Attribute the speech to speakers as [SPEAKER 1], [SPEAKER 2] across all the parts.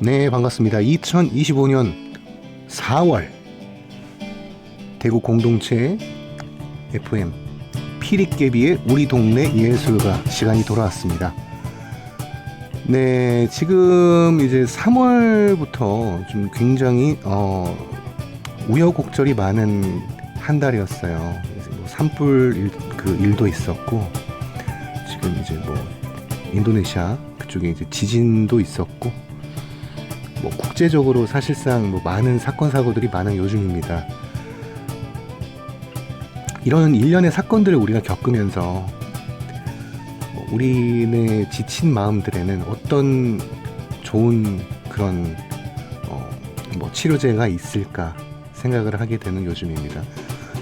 [SPEAKER 1] 네, 반갑습니다. 2025년 4월 대구 공동체 FM 피리깨비의 우리 동네 예술가 시간이 돌아왔습니다. 네, 지금 이제 3월부터 좀 굉장히 우여곡절이 많은 한 달이었어요. 이제 뭐 산불 일도 있었고, 지금 이제 뭐 인도네시아 그쪽에 이제 지진도 있었고, 뭐 국제적으로 사실상 뭐 많은 사건 사고들이 많은 요즘입니다. 이런 일련의 사건들을 우리가 겪으면서 우리네 지친 마음들에는 어떤 좋은 그런 뭐 치료제가 있을까 생각을 하게 되는 요즘입니다.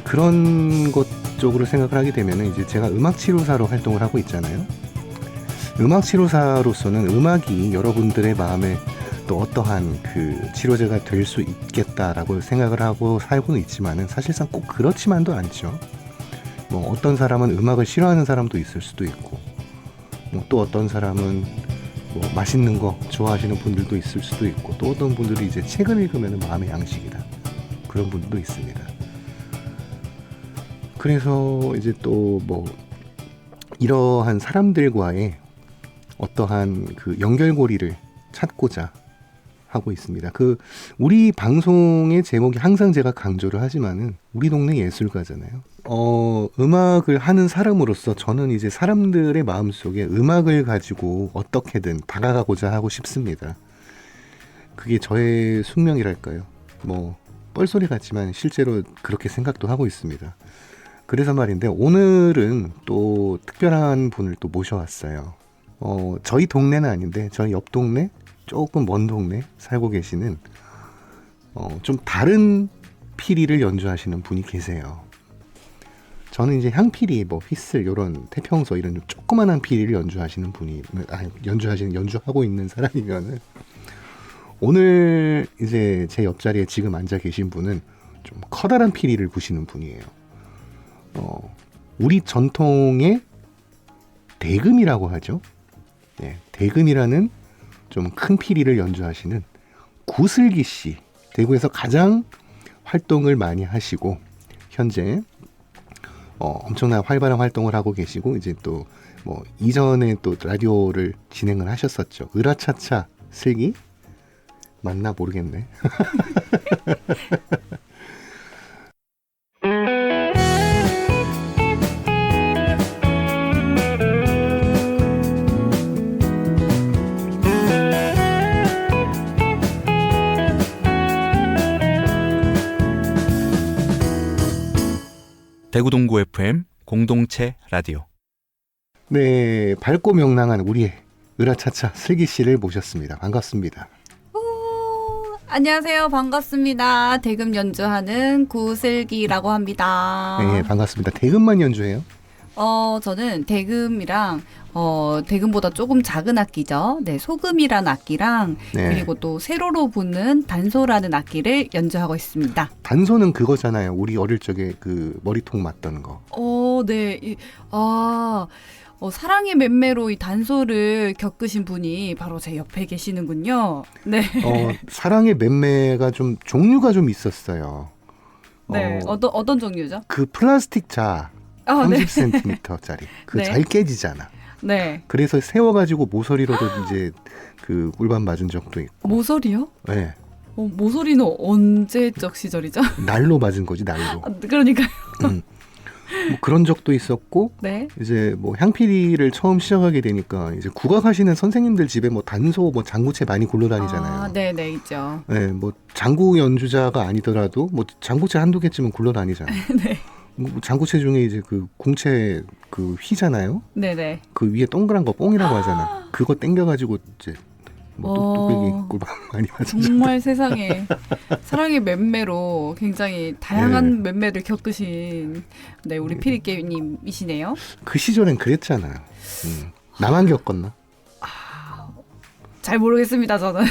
[SPEAKER 1] 그런 것 쪽으로 생각을 하게 되면 이제 제가 음악 치료사로 활동을 하고 있잖아요. 음악 치료사로서는 음악이 여러분들의 마음에 또 어떠한 그 치료제가 될 수 있겠다라고 생각을 하고 살고는 있지만은 사실상 꼭 그렇지만도 않죠. 뭐 어떤 사람은 음악을 싫어하는 사람도 있을 수도 있고, 뭐 또 어떤 사람은 뭐 맛있는 거 좋아하시는 분들도 있을 수도 있고, 또 어떤 분들이 이제 책을 읽으면 마음의 양식이다, 그런 분들도 있습니다. 그래서 이제 또 뭐 이러한 사람들과의 어떠한 그 연결고리를 찾고자 하고 있습니다. 우리 방송의 제목이 항상 제가 강조를 하지만은 우리 동네 예술가잖아요. 음악을 하는 사람으로서 저는 이제 사람들의 마음속에 음악을 가지고 어떻게든 다가가고자 하고 싶습니다. 그게 저의 숙명이랄까요. 뭐 뻘소리 같지만 실제로 그렇게 생각도 하고 있습니다. 그래서 말인데, 오늘은 또 특별한 분을 또 모셔왔어요. 저희 동네는 아닌데 저희 옆 동네, 조금 먼 동네 살고 계시는 좀 다른 피리를 연주하시는 분이 계세요. 저는 이제 향피리, 뭐 휘슬, 이런 태평소 이런 좀 조그만한 피리를 연주하시는 분이, 연주하고 있는 사람이면은, 오늘 이제 제 옆자리에 지금 앉아 계신 분은 좀 커다란 피리를 부시는 분이에요. 우리 전통의 대금이라고 하죠. 네, 대금이라는 좀 큰 피리를 연주하시는 구슬기 씨, 대구에서 가장 활동을 많이 하시고 현재 엄청난 활발한 활동을 하고 계시고, 이제 또 뭐 이전에 또 라디오를 진행을 하셨었죠. 으라차차 슬기 맞나 모르겠네.
[SPEAKER 2] 대구 동구 FM 공동체 라디오.
[SPEAKER 1] 네, 밝고 명랑한 우리의 으라차차 슬기 씨를 모셨습니다. 반갑습니다.
[SPEAKER 3] 안녕하세요. 반갑습니다. 대금 연주하는 구슬기라고 합니다.
[SPEAKER 1] 네, 반갑습니다. 대금만 연주해요?
[SPEAKER 3] 저는 대금이랑 대금보다 조금 작은 악기죠. 네, 소금이란 악기랑
[SPEAKER 1] 네.
[SPEAKER 3] 그리고 또 세로로 부는 단소라는 악기를 연주하고 있습니다.
[SPEAKER 1] 단소는 그거잖아요. 우리 어릴 적에 그 머리통 맞던 거.
[SPEAKER 3] 네. 사랑의 맴매로 이 단소를 겪으신 분이 바로 제 옆에 계시는군요. 네.
[SPEAKER 1] 사랑의 맴매가 좀 종류가 좀 있었어요.
[SPEAKER 3] 네. 어떤 종류죠?
[SPEAKER 1] 그 플라스틱 자,
[SPEAKER 3] 네.
[SPEAKER 1] 30cm짜리. 그
[SPEAKER 3] 네.
[SPEAKER 1] 잘 깨지잖아.
[SPEAKER 3] 네.
[SPEAKER 1] 그래서 세워가지고 모서리로도 이제 그 꿀밤 맞은 적도 있고.
[SPEAKER 3] 모서리요?
[SPEAKER 1] 네.
[SPEAKER 3] 모서리는 언제적 시절이죠?
[SPEAKER 1] 날로 맞은 거지, 날로.
[SPEAKER 3] 그러니까요.
[SPEAKER 1] 뭐 그런 적도 있었고,
[SPEAKER 3] 네.
[SPEAKER 1] 이제 뭐 향피리를 처음 시작하게 되니까 이제 국악하시는 선생님들 집에 뭐 단소, 뭐 장구채 많이 굴러다니잖아요.
[SPEAKER 3] 네, 있죠.
[SPEAKER 1] 네, 뭐 장구 연주자가 아니더라도 뭐 장구채 한두 개쯤은 굴러다니잖아요.
[SPEAKER 3] 네.
[SPEAKER 1] 뭐 장구채 중에 이제 그 공채 그 휘잖아요.
[SPEAKER 3] 네네.
[SPEAKER 1] 그 위에 동그란 거 뽕이라고 하잖아. 그거 땡겨가지고 이제 뭐 뚝배기 꿀밤 많이 맞았죠.
[SPEAKER 3] 정말 세상에 사랑의 맴매로 굉장히 다양한 맴매를 겪으신 우리 피리깨님이시네요.
[SPEAKER 1] 그 시절엔 그랬잖아요. 나만 겪었나?
[SPEAKER 3] 잘 모르겠습니다, 저는.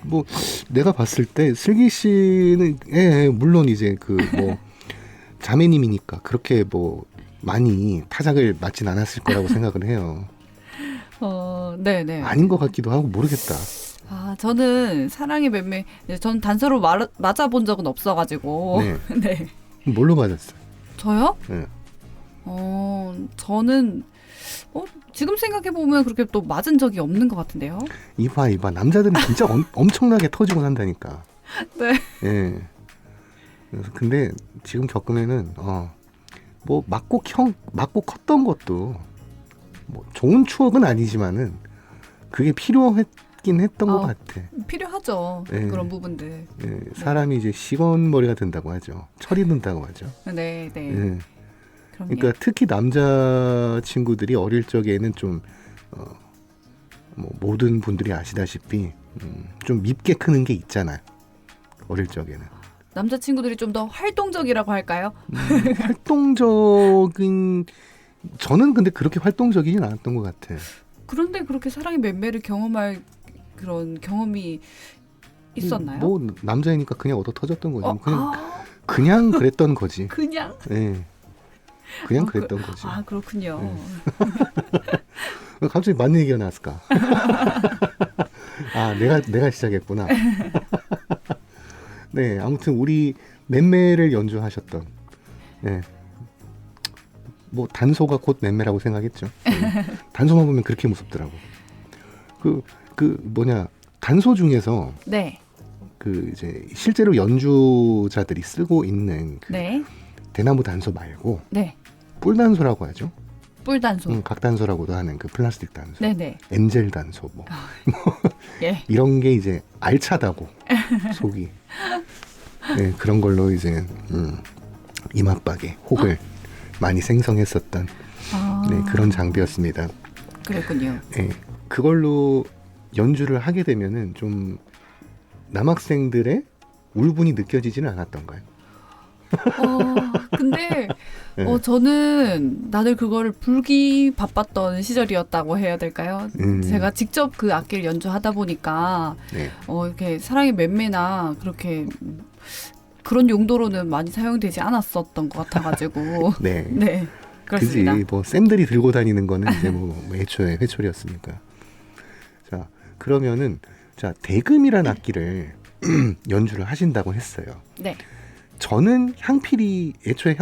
[SPEAKER 1] 뭐 내가 봤을 때 슬기 씨는 물론 이제 그 뭐 자매님이니까 그렇게 뭐 많이 타작을 맞진 않았을 거라고 생각을 해요.
[SPEAKER 3] 네네.
[SPEAKER 1] 아닌 것 같기도 하고 모르겠다.
[SPEAKER 3] 아, 저는 사랑의 맴매, 전 단서로 맞아본 적은 없어가지고.
[SPEAKER 1] 네.
[SPEAKER 3] 네.
[SPEAKER 1] 뭘로 맞았어요?
[SPEAKER 3] 저요?
[SPEAKER 1] 네.
[SPEAKER 3] 저는, 지금 생각해보면 그렇게 또 맞은 적이 없는 것 같은데요.
[SPEAKER 1] 이봐 남자들은 진짜 엄청나게 터지고 산다니까.
[SPEAKER 3] 네.
[SPEAKER 1] 예. 그래서 근데 지금 겪으면은 뭐 맞고 컸던 것도 뭐 좋은 추억은 아니지만은 그게 필요했긴 했던 것 같아.
[SPEAKER 3] 필요하죠.
[SPEAKER 1] 네.
[SPEAKER 3] 그런 부분들.
[SPEAKER 1] 예, 사람이 이제 시건머리가 된다고 하죠. 철이 든다고 하죠.
[SPEAKER 3] 네, 네.
[SPEAKER 1] 예.
[SPEAKER 3] 그럼요.
[SPEAKER 1] 그러니까 특히 남자 친구들이 어릴 적에는 좀 뭐 모든 분들이 아시다시피 좀 밉게 크는 게 있잖아요. 어릴 적에는.
[SPEAKER 3] 남자친구들이 좀 더 활동적이라고 할까요?
[SPEAKER 1] 활동적인 저는 근데 그렇게 활동적이진 않았던 것 같아.
[SPEAKER 3] 그런데 그렇게 사랑의 맴매를 경험할 그런 경험이 있었나요?
[SPEAKER 1] 뭐 남자이니까 그냥 얻어 터졌던 거지. 그냥
[SPEAKER 3] 아,
[SPEAKER 1] 그냥 그랬던 거지.
[SPEAKER 3] 그냥?
[SPEAKER 1] 예. 그냥
[SPEAKER 3] 아,
[SPEAKER 1] 그랬던 거지.
[SPEAKER 3] 아, 그렇군요.
[SPEAKER 1] 왜 갑자기 맞는 얘기가 나왔을까? 아, 내가 시작했구나. 네, 아무튼 우리 맴매를 연주하셨던, 네, 뭐 단소가 곧 맴매라고 생각했죠. 단소만 보면 그렇게 무섭더라고. 단소 중에서
[SPEAKER 3] 네.
[SPEAKER 1] 그 이제 실제로 연주자들이 쓰고 있는 그
[SPEAKER 3] 네.
[SPEAKER 1] 대나무 단소 말고
[SPEAKER 3] 네.
[SPEAKER 1] 뿔 단소라고 하죠.
[SPEAKER 3] 뿔단소.
[SPEAKER 1] 각단소라고도 하는 그 플라스틱 단소,
[SPEAKER 3] 네네.
[SPEAKER 1] 엔젤 단소 뭐
[SPEAKER 3] 예.
[SPEAKER 1] 이런 게 이제 알차다고 속이. 네, 그런 걸로 이제 이맛박에 혹을 많이 생성했었던
[SPEAKER 3] 아,
[SPEAKER 1] 네, 그런 장비였습니다.
[SPEAKER 3] 그랬군요.
[SPEAKER 1] 네, 그걸로 연주를 하게 되면은 좀 남학생들의 울분이 느껴지지는 않았던가요?
[SPEAKER 3] 근데
[SPEAKER 1] 네.
[SPEAKER 3] 저는 다들 그거를 불기 바빴던 시절이었다고 해야 될까요? 제가 직접 그 악기를 연주하다 보니까
[SPEAKER 1] 네.
[SPEAKER 3] 이렇게 사랑의 맴매나 그렇게 그런 용도로는 많이 사용되지 않았었던 것 같아가지고
[SPEAKER 1] 네.
[SPEAKER 3] 네, 그렇습니다.
[SPEAKER 1] 그지. 뭐 쌤들이 들고 다니는 거는 이제 뭐 애초에 회초리였으니까. 자, 그러면은 자 대금이란 악기를 연주를 하신다고 했어요.
[SPEAKER 3] 네,
[SPEAKER 1] 저는 향피리 애초에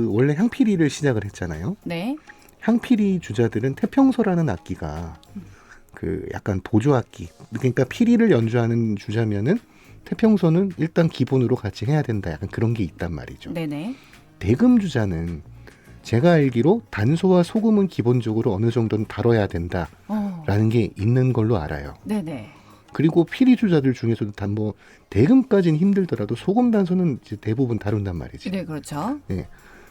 [SPEAKER 1] 원래 향피리를 시작을 했잖아요.
[SPEAKER 3] 네,
[SPEAKER 1] 향피리 주자들은 태평소라는 악기가 그 약간 보조 악기. 그러니까 피리를 연주하는 주자면은 태평소는 일단 기본으로 같이 해야 된다. 약간 그런 게 있단 말이죠.
[SPEAKER 3] 네네.
[SPEAKER 1] 대금 주자는 제가 알기로 단소와 소금은 기본적으로 어느 정도는 다뤄야 된다라는 게 있는 걸로 알아요.
[SPEAKER 3] 네네.
[SPEAKER 1] 그리고 피리 주자들 중에서도 뭐 대금까지는 힘들더라도 소금 단소는 이제 대부분 다룬단 말이지.
[SPEAKER 3] 네, 그렇죠.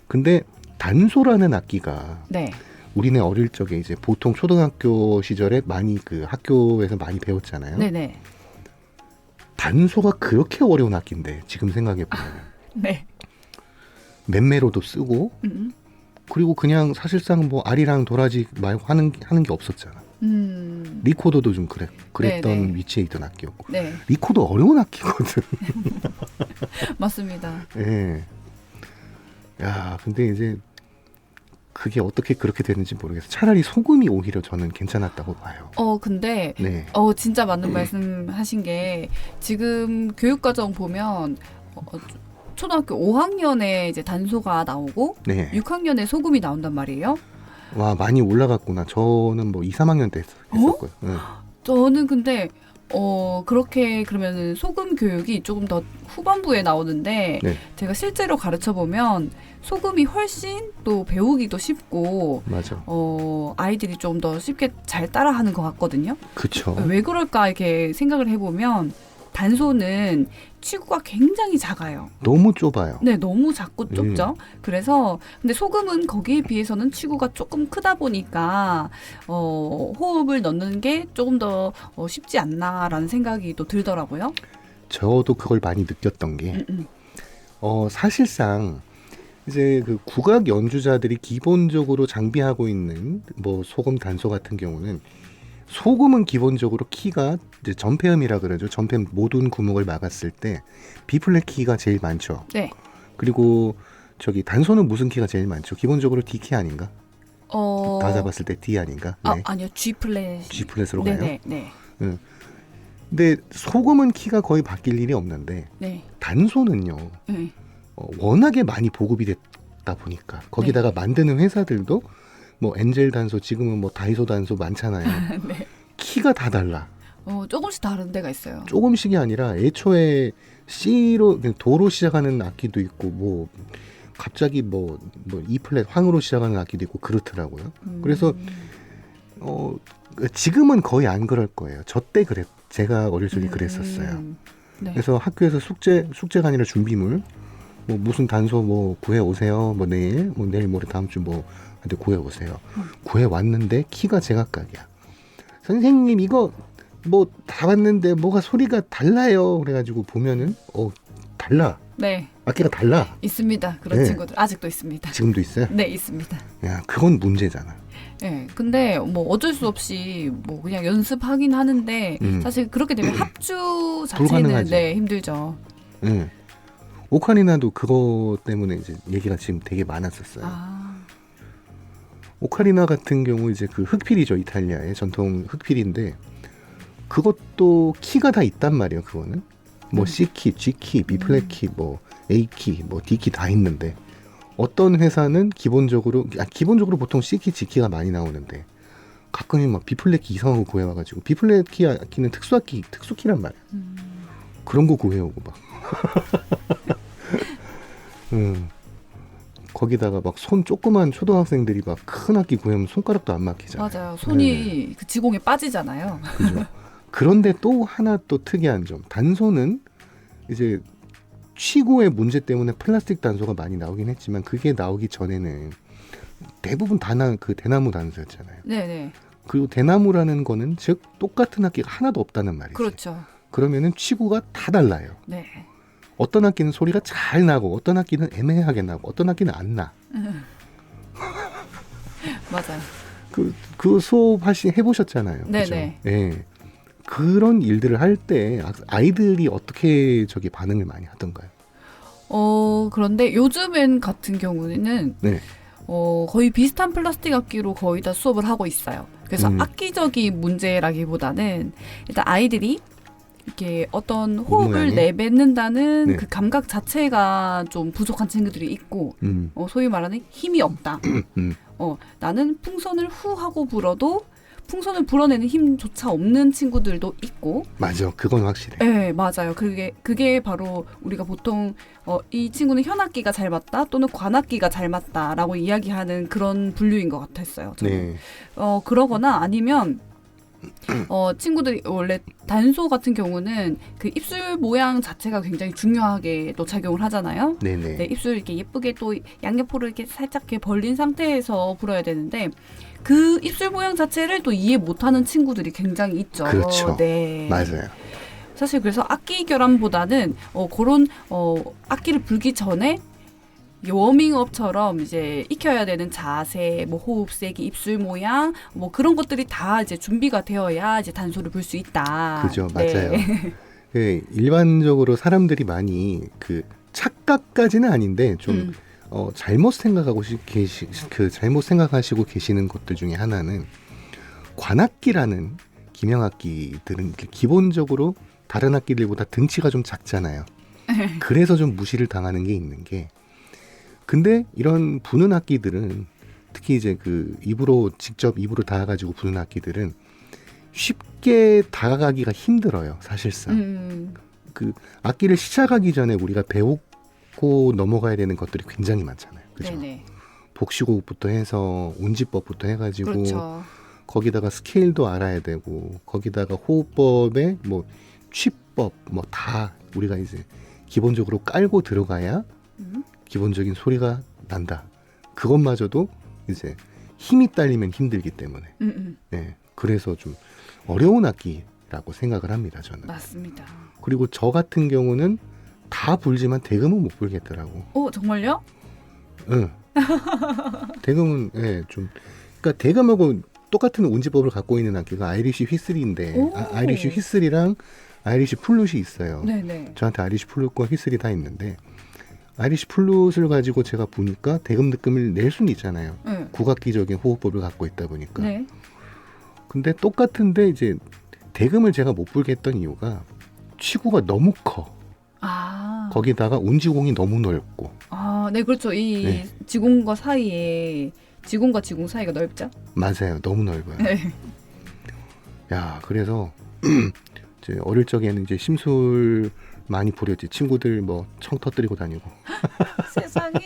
[SPEAKER 1] 근데 단소라는 악기가
[SPEAKER 3] 네,
[SPEAKER 1] 우리네 어릴 적에 이제 보통 초등학교 시절에 많이 그 학교에서 많이 배웠잖아요.
[SPEAKER 3] 네네.
[SPEAKER 1] 단소가 그렇게 어려운 악기인데 지금 생각해 보면
[SPEAKER 3] 네.
[SPEAKER 1] 맴매로도 쓰고 그리고 그냥 사실상 뭐 알이랑 도라지 말고 하는 게 없었잖아. 리코더도 좀 그랬던
[SPEAKER 3] 네네.
[SPEAKER 1] 위치에 있던 악기였고
[SPEAKER 3] 네,
[SPEAKER 1] 리코더 어려운 악기거든.
[SPEAKER 3] 맞습니다.
[SPEAKER 1] 예. 야, 근데 이제 그게 어떻게 그렇게 되는지 모르겠어. 차라리 소금이 오히려 저는 괜찮았다고 봐요.
[SPEAKER 3] 근데
[SPEAKER 1] 네.
[SPEAKER 3] 진짜 맞는 말씀 하신 게 지금 교육과정 보면 초등학교 5학년에 이제 단소가 나오고
[SPEAKER 1] 네.
[SPEAKER 3] 6학년에 소금이 나온단 말이에요.
[SPEAKER 1] 와, 많이 올라갔구나. 저는 뭐 2, 3학년 때 했었고요. 네.
[SPEAKER 3] 저는 근데 그렇게 그러면은 소금 교육이 조금 더 후반부에 나오는데
[SPEAKER 1] 네.
[SPEAKER 3] 제가 실제로 가르쳐 보면 소금이 훨씬 또 배우기도 쉽고
[SPEAKER 1] 맞아.
[SPEAKER 3] 아이들이 좀 더 쉽게 잘 따라하는 것 같거든요.
[SPEAKER 1] 그쵸.
[SPEAKER 3] 왜 그럴까 이렇게 생각을 해보면 단소는 치구가 굉장히 작아요.
[SPEAKER 1] 너무 좁아요.
[SPEAKER 3] 네, 너무 작고 좁죠. 그래서 근데 소금은 거기에 비해서는 치구가 조금 크다 보니까 호흡을 넣는 게 조금 더 쉽지 않나라는 생각이 또 들더라고요.
[SPEAKER 1] 저도 그걸 많이 느꼈던 게 사실상 이제 그 국악 연주자들이 기본적으로 장비하고 있는 뭐 소금 단소 같은 경우는 소금은 기본적으로 키가 이제 전폐음이라 그러죠. 전폐 모든 구멍을 막았을 때 B 플랫 키가 제일 많죠.
[SPEAKER 3] 네.
[SPEAKER 1] 그리고 저기 단소는 무슨 키가 제일 많죠? 기본적으로 D 키 아닌가?
[SPEAKER 3] 어,
[SPEAKER 1] 다 잡았을 때 D 아닌가?
[SPEAKER 3] 아,
[SPEAKER 1] 네.
[SPEAKER 3] 아니요. G 플랫.
[SPEAKER 1] G 플랫으로 가요.
[SPEAKER 3] 네네. 네.
[SPEAKER 1] 근데 소금은 키가 거의 바뀔 일이 없는데
[SPEAKER 3] 네.
[SPEAKER 1] 단소는요.
[SPEAKER 3] 네.
[SPEAKER 1] 워낙에 많이 보급이 됐다 보니까 거기다가 만드는 회사들도 뭐 엔젤 단소 지금은 뭐 다이소 단소 많잖아요.
[SPEAKER 3] 네.
[SPEAKER 1] 키가 다 달라.
[SPEAKER 3] 조금씩 다른 데가 있어요.
[SPEAKER 1] 조금씩이 아니라 애초에 C로 그냥 도로 시작하는 악기도 있고 뭐 갑자기 뭐 E 플랫 황으로 시작하는 악기도 있고 그렇더라고요. 그래서 지금은 거의 안 그럴 거예요. 저 때 그랬. 제가 어릴 적에 그랬었어요.
[SPEAKER 3] 네.
[SPEAKER 1] 그래서 학교에서 숙제가 아니라 준비물 뭐 무슨 단소 뭐 구해 오세요. 뭐 내일 모레 다음 주 뭐 한테 구해 오세요. 구해 왔는데 키가 제각각이야. 선생님 이거 뭐 다 봤는데 뭐가 소리가 달라요. 그래가지고 보면은 달라.
[SPEAKER 3] 네.
[SPEAKER 1] 악기가 달라.
[SPEAKER 3] 있습니다. 그런
[SPEAKER 1] 네.
[SPEAKER 3] 친구들 아직도 있습니다.
[SPEAKER 1] 지금도 있어요.
[SPEAKER 3] 네, 있습니다.
[SPEAKER 1] 야 그건 문제잖아.
[SPEAKER 3] 네, 근데 뭐 어쩔 수 없이 뭐 그냥 연습하긴 하는데 사실 그렇게 되면 합주 자체는
[SPEAKER 1] 불가능하지.
[SPEAKER 3] 네, 힘들죠.
[SPEAKER 1] 응. 오카리나도 그거 때문에 이제 얘기가 지금 되게 많았었어요.
[SPEAKER 3] 아,
[SPEAKER 1] 오카리나 같은 경우 이제 그 흑필이죠. 이탈리아의 전통 흑필인데 그것도 키가 다 있단 말이에요. 그거는 뭐 C키, G키, B플랫키, 뭐 A키, 뭐 D키 다 있는데 어떤 회사는 기본적으로 보통 C키, G키가 많이 나오는데 가끔은 막 B플랫키 이상한 거 구해와가지고 B플랫키 악기는 특수키란 말이야. 그런 거 구해오고 막. 거기다가 막 손 조그만 초등학생들이 막 큰 악기 구해오면 손가락도 안 막히잖아요.
[SPEAKER 3] 맞아요. 손이 그 지공에 빠지잖아요.
[SPEAKER 1] 그죠. 그런데 또 하나 또 특이한 점. 단소는 이제 취구의 문제 때문에 플라스틱 단소가 많이 나오긴 했지만 그게 나오기 전에는 대부분 그 대나무 단소였잖아요.
[SPEAKER 3] 네네.
[SPEAKER 1] 그리고 대나무라는 거는 즉 똑같은 악기가 하나도 없다는 말이죠.
[SPEAKER 3] 그렇죠.
[SPEAKER 1] 그러면은 취구가 다 달라요.
[SPEAKER 3] 네.
[SPEAKER 1] 어떤 악기는 소리가 잘 나고 어떤 악기는 애매하게 나고 어떤 악기는 안 나.
[SPEAKER 3] 맞아요.
[SPEAKER 1] 그 수업 해보셨잖아요.
[SPEAKER 3] 네네.
[SPEAKER 1] 그죠? 예. 그런 일들을 할 때 아이들이 어떻게 저기 반응을 많이 하던가요?
[SPEAKER 3] 그런데 요즘엔 같은 경우에는
[SPEAKER 1] 네.
[SPEAKER 3] 거의 비슷한 플라스틱 악기로 거의 다 수업을 하고 있어요. 그래서 악기적인 문제라기보다는 일단 아이들이 이렇게 어떤 호흡을
[SPEAKER 1] 모양이?
[SPEAKER 3] 내뱉는다는
[SPEAKER 1] 네.
[SPEAKER 3] 그 감각 자체가 좀 부족한 친구들이 있고 소위 말하는 힘이 없다. 나는 풍선을 후 하고 불어도 풍선을 불어내는 힘조차 없는 친구들도 있고.
[SPEAKER 1] 맞아, 그건 확실해.
[SPEAKER 3] 네, 맞아요. 그게 바로 우리가 보통 이 친구는 현악기가 잘 맞다 또는 관악기가 잘 맞다라고 이야기하는 그런 분류인 것 같았어요. 저는.
[SPEAKER 1] 네.
[SPEAKER 3] 그러거나 아니면 친구들이 원래 단소 같은 경우는 그 입술 모양 자체가 굉장히 중요하게 또 작용을 하잖아요.
[SPEAKER 1] 네네.
[SPEAKER 3] 네, 입술 이렇게 예쁘게 또 양옆으로 이렇게 살짝 이렇게 벌린 상태에서 불어야 되는데 그 입술 모양 자체를 또 이해 못하는 친구들이 굉장히 있죠.
[SPEAKER 1] 그렇죠.
[SPEAKER 3] 네.
[SPEAKER 1] 맞아요.
[SPEAKER 3] 사실 그래서 악기 결함보다는 그런 악기를 불기 전에 워밍업처럼 이제 익혀야 되는 자세, 뭐 호흡 세기, 입술 모양, 뭐 그런 것들이 다 이제 준비가 되어야 이제 단소를 불 수 있다.
[SPEAKER 1] 그죠,
[SPEAKER 3] 네.
[SPEAKER 1] 맞아요. 그 일반적으로 사람들이 많이 그 착각까지는 아닌데 좀 잘못 생각하시고 계시는 것들 중에 하나는 관악기라는 기명악기들은 기본적으로 다른 악기들보다 등치가 좀 작잖아요. 그래서 좀 무시를 당하는 게 있는 게 근데 이런 부는 악기들은 특히 이제 그 직접 입으로 닿아가지고 부는 악기들은 쉽게 다가가기가 힘들어요, 사실상. 그 악기를 시작하기 전에 우리가 배우고 넘어가야 되는 것들이 굉장히 많잖아요. 그죠?
[SPEAKER 3] 네네.
[SPEAKER 1] 복식호흡부터 해서 운지법부터 해가지고
[SPEAKER 3] 그렇죠.
[SPEAKER 1] 거기다가 스케일도 알아야 되고 거기다가 호흡법에 뭐 취법 뭐 다 우리가 이제 기본적으로 깔고 들어가야 기본적인 소리가 난다. 그것마저도 이제 힘이 딸리면 힘들기 때문에. 네, 그래서 좀 어려운 악기라고 생각을 합니다, 저는.
[SPEAKER 3] 맞습니다.
[SPEAKER 1] 그리고 저 같은 경우는 다 불지만 대금은 못 불겠더라고.
[SPEAKER 3] 정말요?
[SPEAKER 1] 응. 대금은 좀 그러니까 대금하고 똑같은 운지법을 갖고 있는 악기가 아이리쉬 휘슬인데 아이리쉬 휘슬이랑 아이리쉬 플룻이 있어요.
[SPEAKER 3] 네네.
[SPEAKER 1] 저한테 아이리쉬 플룻과 휘슬이 다 있는데 아이리시 플룻을 가지고 제가 보니까 대금 느낌을 낼 수는 있잖아요.
[SPEAKER 3] 네.
[SPEAKER 1] 국악기적인 호흡법을 갖고 있다 보니까.
[SPEAKER 3] 네.
[SPEAKER 1] 근데 똑같은데 이제 대금을 제가 못 불게 했던 이유가 치구가 너무 커.
[SPEAKER 3] 아.
[SPEAKER 1] 거기다가 운지공이 너무 넓고.
[SPEAKER 3] 아, 네, 그렇죠. 이
[SPEAKER 1] 네.
[SPEAKER 3] 지공과 사이에 지공과 지공 사이가 넓죠.
[SPEAKER 1] 맞아요. 너무 넓어요.
[SPEAKER 3] 네.
[SPEAKER 1] 야, 그래서 이제 어릴 적에는 이제 심술 많이 부렸지. 친구들 뭐 청 터뜨리고 다니고.
[SPEAKER 3] 세상에.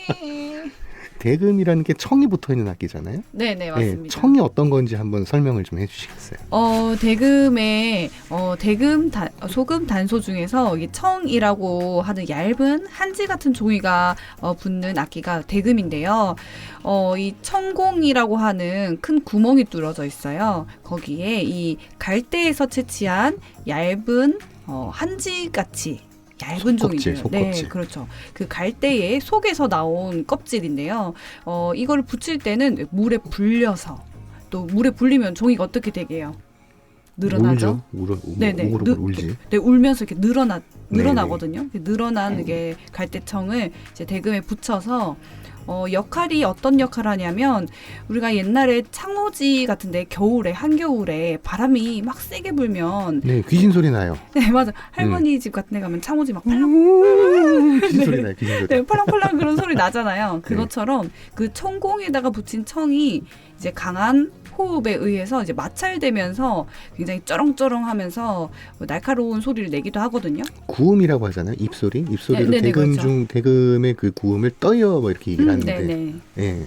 [SPEAKER 1] 대금이라는 게 청이 붙어 있는 악기잖아요.
[SPEAKER 3] 네, 네, 맞습니다.
[SPEAKER 1] 네, 청이 어떤 건지 한번 설명을 좀 해주시겠어요?
[SPEAKER 3] 대금의 소금 단소 중에서 이 청이라고 하는 얇은 한지 같은 종이가 붙는 악기가 대금인데요. 이 청공이라고 하는 큰 구멍이 뚫어져 있어요. 거기에 이 갈대에서 채취한 얇은 한지 같이 얇은 종이들.
[SPEAKER 1] 속껍질.
[SPEAKER 3] 네, 그렇죠. 그 갈대의 속에서 나온 껍질인데요. 이거를 붙일 때는 물에 불려서 또 물에 불리면 종이가 어떻게 되게요? 늘어나죠. 네네.
[SPEAKER 1] 울지.
[SPEAKER 3] 네, 울면서 이렇게
[SPEAKER 1] 네네.
[SPEAKER 3] 늘어나거든요. 이렇게 늘어난 게 갈대청을 이제 대금에 붙여서 역할이 어떤 역할을 하냐면 우리가 옛날에 창호지 같은데 겨울에 한겨울에 바람이 막 세게 불면
[SPEAKER 1] 네, 귀신 소리 나요.
[SPEAKER 3] 네 맞아 할머니 집 같은 데 가면 창호지 막
[SPEAKER 1] 귀신 소리 나요. 귀신 소리.
[SPEAKER 3] 네, 팔랑팔랑 그런 소리 나잖아요. 그것처럼 그 청공에다가 붙인 청이 이제 강한 호흡에 의해서 이제 마찰되면서 굉장히 쩌렁쩌렁하면서 날카로운 소리를 내기도 하거든요.
[SPEAKER 1] 구음이라고 하잖아요. 입소리로
[SPEAKER 3] 네네,
[SPEAKER 1] 대금
[SPEAKER 3] 그렇죠.
[SPEAKER 1] 중 대금의 그 구음을 떠요 뭐 이렇게 얘기를 하는데,
[SPEAKER 3] 네네.
[SPEAKER 1] 예,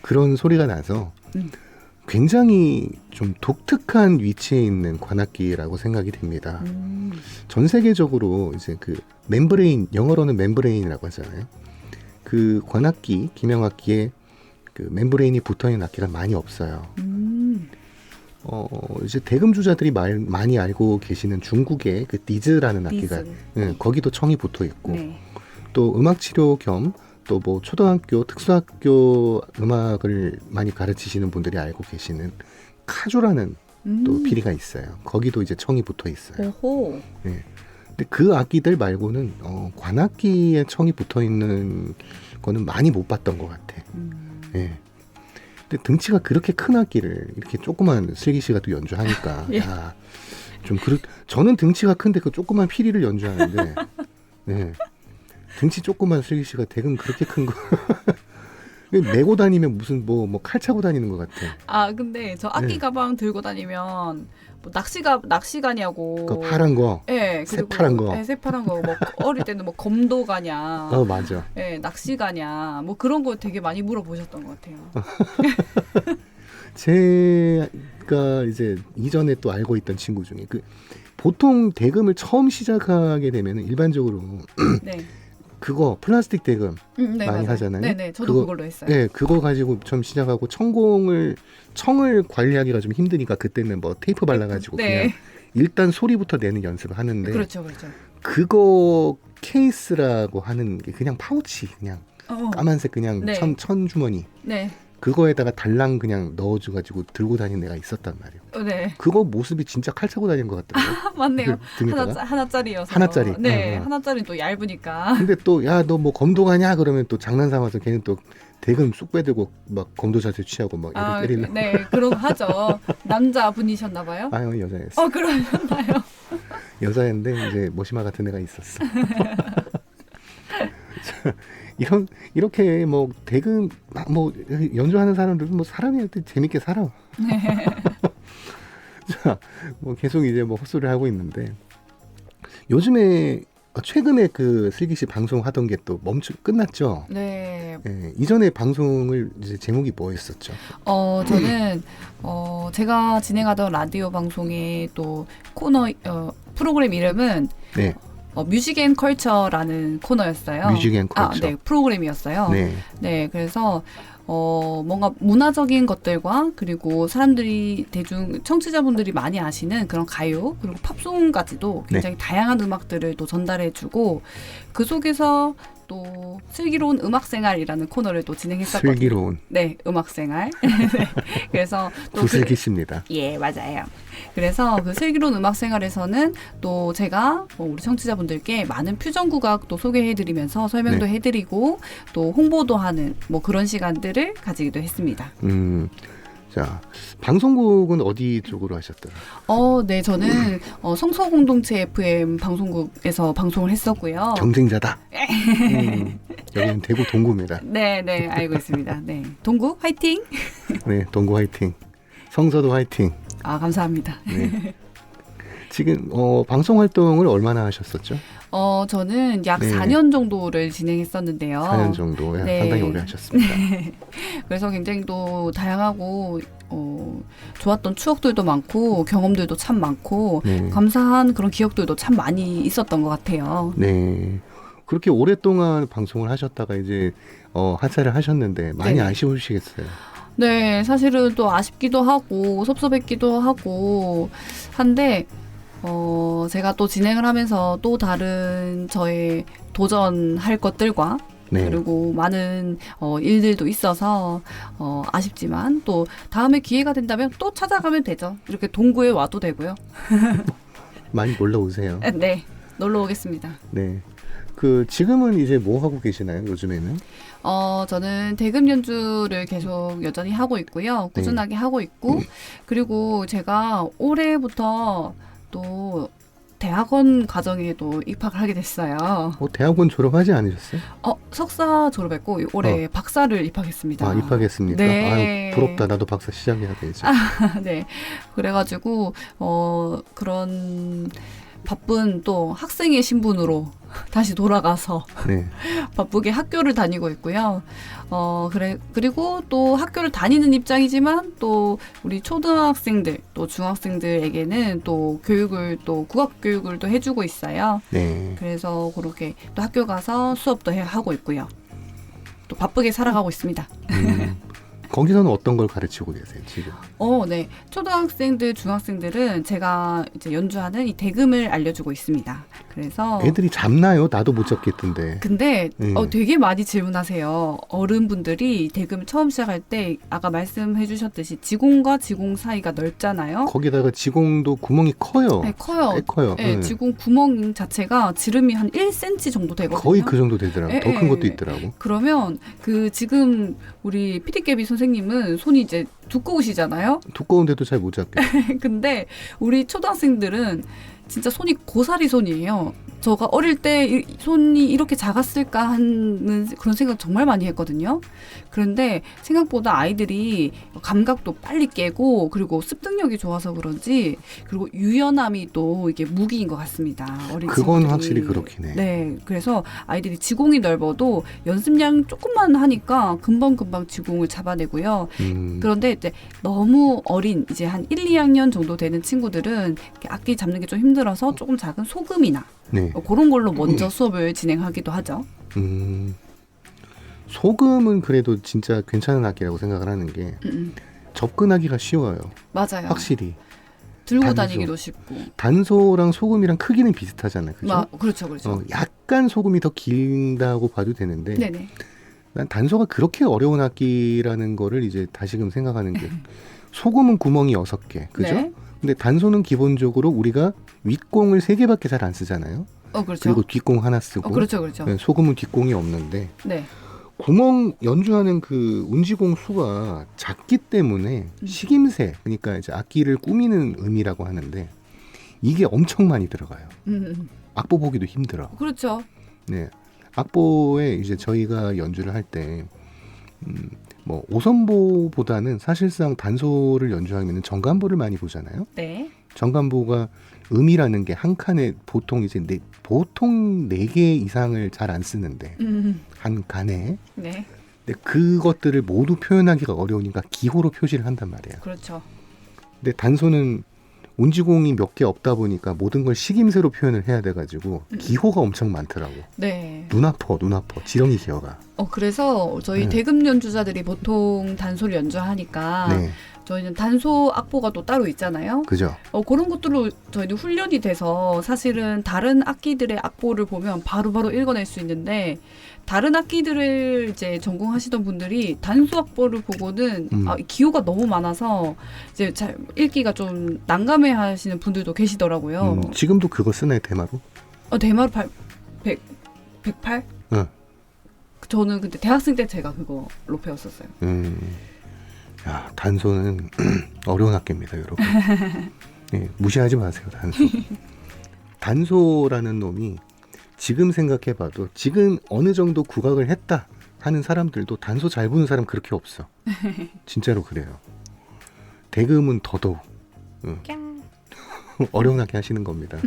[SPEAKER 1] 그런 소리가 나서
[SPEAKER 3] 음.
[SPEAKER 1] 굉장히 좀 독특한 위치에 있는 관악기라고 생각이 됩니다. 전 세계적으로 이제 그 멤브레인, 영어로는 멤브레인이라고 하잖아요. 그 관악기, 기명악기에 그 멤브레인이 붙어있는 악기가 많이 없어요. 이제 대금 주자들이 많이 알고 계시는 중국의 그 디즈라는 악기가, 예, 거기도 청이 붙어 있고,
[SPEAKER 3] 네.
[SPEAKER 1] 또 음악 치료 겸 또 뭐 초등학교, 특수학교 음악을 많이 가르치시는 분들이 알고 계시는 카주라는 또 피리가 있어요. 거기도 이제 청이 붙어 있어요.
[SPEAKER 3] 오호.
[SPEAKER 1] 예. 근데 그 악기들 말고는 관악기에 청이 붙어 있는 거는 많이 못 봤던 것 같아. 예. 근데 등치가 그렇게 큰 악기를 이렇게 조그만 슬기 씨가 또 연주하니까,
[SPEAKER 3] 예.
[SPEAKER 1] 야, 좀 저는 등치가 큰데 그 조그만 피리를 연주하는데, 예. 등치 조그만 슬기 씨가 대금 그렇게 큰 거 메고 다니면 무슨 뭐 칼 차고 다니는 것 같아.
[SPEAKER 3] 아 근데 저 악기
[SPEAKER 1] 네.
[SPEAKER 3] 가방 들고 다니면 뭐 낚시 가냐고.
[SPEAKER 1] 그 파란 거.
[SPEAKER 3] 예, 그리고
[SPEAKER 1] 새파란 거.
[SPEAKER 3] 네, 새파란 거. 뭐 어릴 때는 뭐 검도 가냐.
[SPEAKER 1] 맞아.
[SPEAKER 3] 예, 낚시 가냐. 뭐 그런 거 되게 많이 물어보셨던 것 같아요.
[SPEAKER 1] 제가 이제 이전에 또 알고 있던 친구 중에 보통 대금을 처음 시작하게 되면 일반적으로
[SPEAKER 3] 네.
[SPEAKER 1] 그거 플라스틱 대금
[SPEAKER 3] 네,
[SPEAKER 1] 많이
[SPEAKER 3] 맞아요.
[SPEAKER 1] 하잖아요.
[SPEAKER 3] 네네, 저도 그걸로 했어요.
[SPEAKER 1] 네, 그거 가지고 좀 시작하고 청을 관리하기가 좀 힘드니까 그때는 뭐 테이프 발라가지고
[SPEAKER 3] 네.
[SPEAKER 1] 그냥 일단 소리부터 내는 연습을 하는데,
[SPEAKER 3] 그렇죠, 그렇죠.
[SPEAKER 1] 그거 케이스라고 하는 게 그냥 파우치, 그냥 까만색 그냥
[SPEAKER 3] 네.
[SPEAKER 1] 천 주머니,
[SPEAKER 3] 네,
[SPEAKER 1] 그거에다가 달랑 그냥 넣어줘가지고 들고 다니는 애가 있었단 말이에요.
[SPEAKER 3] 네.
[SPEAKER 1] 그거 모습이 진짜 칼 차고 다니는 것 같더라고요.
[SPEAKER 3] 맞네요.
[SPEAKER 1] 등에다가.
[SPEAKER 3] 하나짜리여서.
[SPEAKER 1] 하나짜리.
[SPEAKER 3] 네,
[SPEAKER 1] 응.
[SPEAKER 3] 하나짜리는 또 얇으니까.
[SPEAKER 1] 근데 또 야 너 뭐 검도 가냐 그러면 또 장난 삼아서 걔는 또 대금 쑥 빼들고 막 검도 자세 취하고 막 애들 때리려고.
[SPEAKER 3] 네, 그런 거 하죠. 남자 분이셨나 봐요?
[SPEAKER 1] 아유, 여자였어.
[SPEAKER 3] 그러셨나요?
[SPEAKER 1] 여자였는데 이제 모시마 같은 애가 있었어. 이렇게 뭐 대금 뭐 연주하는 사람들은 뭐 사람한테 재밌게 살아. 자, 뭐 계속 이제 뭐 헛소리를 하고 있는데, 요즘에 최근에 그 슬기 씨 방송하던 게 또 끝났죠.
[SPEAKER 3] 네.
[SPEAKER 1] 예, 이전에 방송을 이제 제목이 뭐였었죠?
[SPEAKER 3] 저는 제가 진행하던 라디오 방송의 또 코너 프로그램 이름은
[SPEAKER 1] 네,
[SPEAKER 3] 뮤직 앤 컬처라는 코너였어요.
[SPEAKER 1] 뮤직 앤 컬처.
[SPEAKER 3] 네, 프로그램이었어요.
[SPEAKER 1] 네,
[SPEAKER 3] 네, 그래서 뭔가 문화적인 것들과 그리고 사람들이 청취자분들이 많이 아시는 그런 가요 그리고 팝송까지도 굉장히 다양한 음악들을 또 전달해주고 그 속에서 또 슬기로운 음악생활이라는 코너를 또 진행했었거든요.
[SPEAKER 1] 슬기로운.
[SPEAKER 3] 네, 음악생활. 네. 그래서 또
[SPEAKER 1] 구슬기 씨입니다.
[SPEAKER 3] 예, 맞아요. 그래서 그 슬기로운 음악생활에서는 또 제가 우리 청취자분들께 많은 퓨전국악 또 소개해드리면서 설명도
[SPEAKER 1] 네.
[SPEAKER 3] 해드리고 또 홍보도 하는 뭐 그런 시간들을 가지기도 했습니다.
[SPEAKER 1] 자, 방송국은 어디 쪽으로 하셨더라?
[SPEAKER 3] 네, 저는 성서공동체 FM 방송국에서 방송을 했었고요.
[SPEAKER 1] 경쟁자다. 여기는 대구 동구입니다.
[SPEAKER 3] 네, 네, 알고 있습니다. 네, 동구 화이팅!
[SPEAKER 1] 네, 동구 화이팅. 성서도 화이팅.
[SPEAKER 3] 아, 감사합니다.
[SPEAKER 1] 네. 지금 방송 활동을 얼마나 하셨었죠?
[SPEAKER 3] 저는 약
[SPEAKER 1] 네.
[SPEAKER 3] 4년 정도를 진행했었는데요.
[SPEAKER 1] 4년 정도.
[SPEAKER 3] 네.
[SPEAKER 1] 상당히 오래 하셨습니다.
[SPEAKER 3] 그래서 굉장히 또 다양하고 좋았던 추억들도 많고 경험들도 참 많고
[SPEAKER 1] 네.
[SPEAKER 3] 감사한 그런 기억들도 참 많이 있었던 것 같아요.
[SPEAKER 1] 네. 그렇게 오랫동안 방송을 하셨다가 이제 하차를 하셨는데 많이
[SPEAKER 3] 네.
[SPEAKER 1] 아쉬우시겠어요.
[SPEAKER 3] 네, 사실은 또 아쉽기도 하고 섭섭했기도 하고 한데 제가 또 진행을 하면서 또 다른 저의 도전할 것들과
[SPEAKER 1] 네.
[SPEAKER 3] 그리고 많은 일들도 있어서 아쉽지만 또 다음에 기회가 된다면 또 찾아가면 되죠. 이렇게 동구에 와도 되고요.
[SPEAKER 1] 많이 놀러 오세요.
[SPEAKER 3] 네, 놀러 오겠습니다.
[SPEAKER 1] 네. 그 지금은 이제 뭐 하고 계시나요? 요즘에는?
[SPEAKER 3] 저는 대금 연주를 계속 여전히 하고 있고요. 꾸준하게 하고 있고 그리고 제가 올해부터 또 대학원 과정에도 입학을 하게 됐어요.
[SPEAKER 1] 대학원 졸업하지 않으셨어요?
[SPEAKER 3] 석사 졸업했고 올해 박사를 입학했습니다.
[SPEAKER 1] 아, 입학했습니까?
[SPEAKER 3] 네.
[SPEAKER 1] 아유, 부럽다. 나도 박사 시작해야 되지.
[SPEAKER 3] 네. 그래가지고 그런 바쁜 또 학생의 신분으로 다시 돌아가서
[SPEAKER 1] 네.
[SPEAKER 3] 바쁘게 학교를 다니고 있고요. 그리고 또 학교를 다니는 입장이지만 또 우리 초등학생들 또 중학생들에게는 또 또 국악 교육을 또 해주고 있어요.
[SPEAKER 1] 네.
[SPEAKER 3] 그래서 그렇게 또 학교 가서 수업도 하고 있고요. 또 바쁘게 살아가고 있습니다.
[SPEAKER 1] 거기서는 어떤 걸 가르치고 계세요, 지금?
[SPEAKER 3] 네. 초등학생들, 중학생들은 제가 이제 연주하는 이 대금을 알려주고 있습니다. 그래서
[SPEAKER 1] 애들이 잡나요? 나도 못 잡겠던데.
[SPEAKER 3] 근데
[SPEAKER 1] 네.
[SPEAKER 3] 되게 많이 질문하세요. 어른분들이 대금 처음 시작할 때 아까 말씀해 주셨듯이 지공과 지공 사이가 넓잖아요.
[SPEAKER 1] 거기다가 지공도 구멍이 커요.
[SPEAKER 3] 네, 커요.
[SPEAKER 1] 꽤 커요.
[SPEAKER 3] 네,
[SPEAKER 1] 네.
[SPEAKER 3] 지공 구멍 자체가 지름이 한 1cm 정도 되거든요.
[SPEAKER 1] 거의 그 정도 되더라고.
[SPEAKER 3] 예,
[SPEAKER 1] 더 큰
[SPEAKER 3] 예.
[SPEAKER 1] 것도 있더라고.
[SPEAKER 3] 그러면 지금 우리 피디깨비 선생님은 손이 이제 두꺼우시잖아요.
[SPEAKER 1] 두꺼운데도 잘 못 잡겠어요.
[SPEAKER 3] 근데 우리 초등학생들은 진짜 손이 고사리 손이에요. 저가 어릴 때 손이 이렇게 작았을까 하는 그런 생각 정말 많이 했거든요. 그런데 생각보다 아이들이 감각도 빨리 깨고 그리고 습득력이 좋아서 그런지 그리고 유연함이 또 이게 무기인 것 같습니다. 어린
[SPEAKER 1] 그건
[SPEAKER 3] 친구들이.
[SPEAKER 1] 확실히 그렇긴 해.
[SPEAKER 3] 네, 그래서 아이들이 지공이 넓어도 연습량 조금만 하니까 금방금방 지공을 잡아내고요. 그런데 이제 너무 어린 이제 한 1, 2학년 정도 되는 친구들은 악기 잡는 게 좀 힘들어서 조금 작은 소금이나
[SPEAKER 1] 네.
[SPEAKER 3] 그런 걸로 먼저 수업을 진행하기도 하죠.
[SPEAKER 1] 소금은 그래도 진짜 괜찮은 악기라고 생각을 하는 게 접근하기가 쉬워요.
[SPEAKER 3] 맞아요.
[SPEAKER 1] 확실히.
[SPEAKER 3] 들고
[SPEAKER 1] 단소.
[SPEAKER 3] 다니기도 쉽고.
[SPEAKER 1] 단소랑 소금이랑 크기는 비슷하잖아요. 그죠?
[SPEAKER 3] 그렇죠, 그렇죠.
[SPEAKER 1] 약간 소금이 더 길다고 봐도 되는데
[SPEAKER 3] 네네.
[SPEAKER 1] 난 단소가 그렇게 어려운 악기라는 거를 이제 다시금 생각하는 게 소금은 구멍이 6개. 그죠?
[SPEAKER 3] 네.
[SPEAKER 1] 근데 단소는 기본적으로 우리가 윗공을 3개밖에 잘 안 쓰잖아요.
[SPEAKER 3] 그렇죠.
[SPEAKER 1] 그리고 뒷공 하나 쓰고
[SPEAKER 3] 그렇죠, 그렇죠.
[SPEAKER 1] 네, 소금은 뒷공이 없는데
[SPEAKER 3] 네.
[SPEAKER 1] 구멍 연주하는 그 운지공 수가 작기 때문에 식임새, 그러니까 이제 악기를 꾸미는 음이라고 하는데 이게 엄청 많이 들어가요. 악보 보기도 힘들어.
[SPEAKER 3] 그렇죠.
[SPEAKER 1] 네, 악보에 이제 저희가 연주를 할 때 뭐 오선보보다는 사실상 단소를 연주하면 정간보를 많이 보잖아요.
[SPEAKER 3] 네.
[SPEAKER 1] 정간보가 음이라는 게 한 칸에 보통 이제 보통 4개 이상을 잘 안 쓰는데 한 칸에.
[SPEAKER 3] 네.
[SPEAKER 1] 근데 그것들을 모두 표현하기가 어려우니까 기호로 표시를 한단 말이에요.
[SPEAKER 3] 그렇죠.
[SPEAKER 1] 근데 단소는 운지공이 몇 개 없다 보니까 모든 걸 식임새로 표현을 해야 돼가지고 기호가 엄청 많더라고.
[SPEAKER 3] 네.
[SPEAKER 1] 눈 아파 지렁이 기어가.
[SPEAKER 3] 그래서 저희
[SPEAKER 1] 네.
[SPEAKER 3] 대금 연주자들이 보통 단소를 연주하니까
[SPEAKER 1] 네,
[SPEAKER 3] 저희는 단소 악보가 또 따로 있잖아요.
[SPEAKER 1] 그죠.
[SPEAKER 3] 그런 것들로 저희는 훈련이 돼서 사실은 다른 악기들의 악보를 보면 바로바로 읽어낼 수 있는데 다른 악기들을 이제 전공하시던 분들이 단소 악보를 보고는 기호가 너무 많아서 이제 잘 읽기가 좀 난감해하시는 분들도 계시더라고요.
[SPEAKER 1] 지금도 그거 쓰나요, 대마로?
[SPEAKER 3] 대마로 108?
[SPEAKER 1] 응.
[SPEAKER 3] 저는 그때 대학생 때 제가 그거로 배웠었어요.
[SPEAKER 1] 야, 단소는 어려운 악기입니다, 여러분. 네, 무시하지 마세요, 단소. 단소라는 놈이 지금 생각해봐도 지금 어느 정도 국악을 했다 하는 사람들도 단소 잘 부는 사람 그렇게 없어. 진짜로 그래요. 대금은 더더욱 어려운 악기 하시는 겁니다.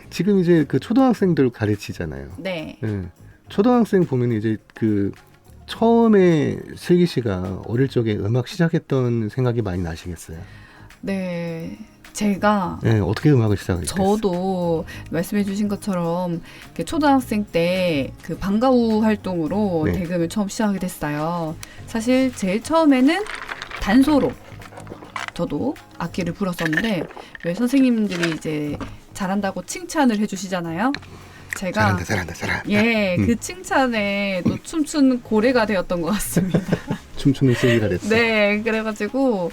[SPEAKER 1] 지금 이제 그 초등학생들 가르치잖아요.
[SPEAKER 3] 네.
[SPEAKER 1] 네. 초등학생 보면 이제 그 처음에 슬기 씨가 어릴 적에 음악 시작했던 생각이 많이 나시겠어요?
[SPEAKER 3] 네. 제가
[SPEAKER 1] 네, 어떻게 음악을 시작했어요?
[SPEAKER 3] 저도 말씀해 주신 것처럼 초등학생 때 그 방과후 활동으로
[SPEAKER 1] 네.
[SPEAKER 3] 대금을 처음 시작하게 됐어요. 사실 제일 처음에는 단소로 저도 악기를 불었었는데 왜 선생님들이 이제 잘한다고 칭찬을 해주시잖아요. 제가
[SPEAKER 1] 잘한다.
[SPEAKER 3] 예, 그 칭찬에 또 춤춘 고래가 되었던 것 같습니다.
[SPEAKER 1] 춤추는 슬기가 됐어.
[SPEAKER 3] 네, 그래가지고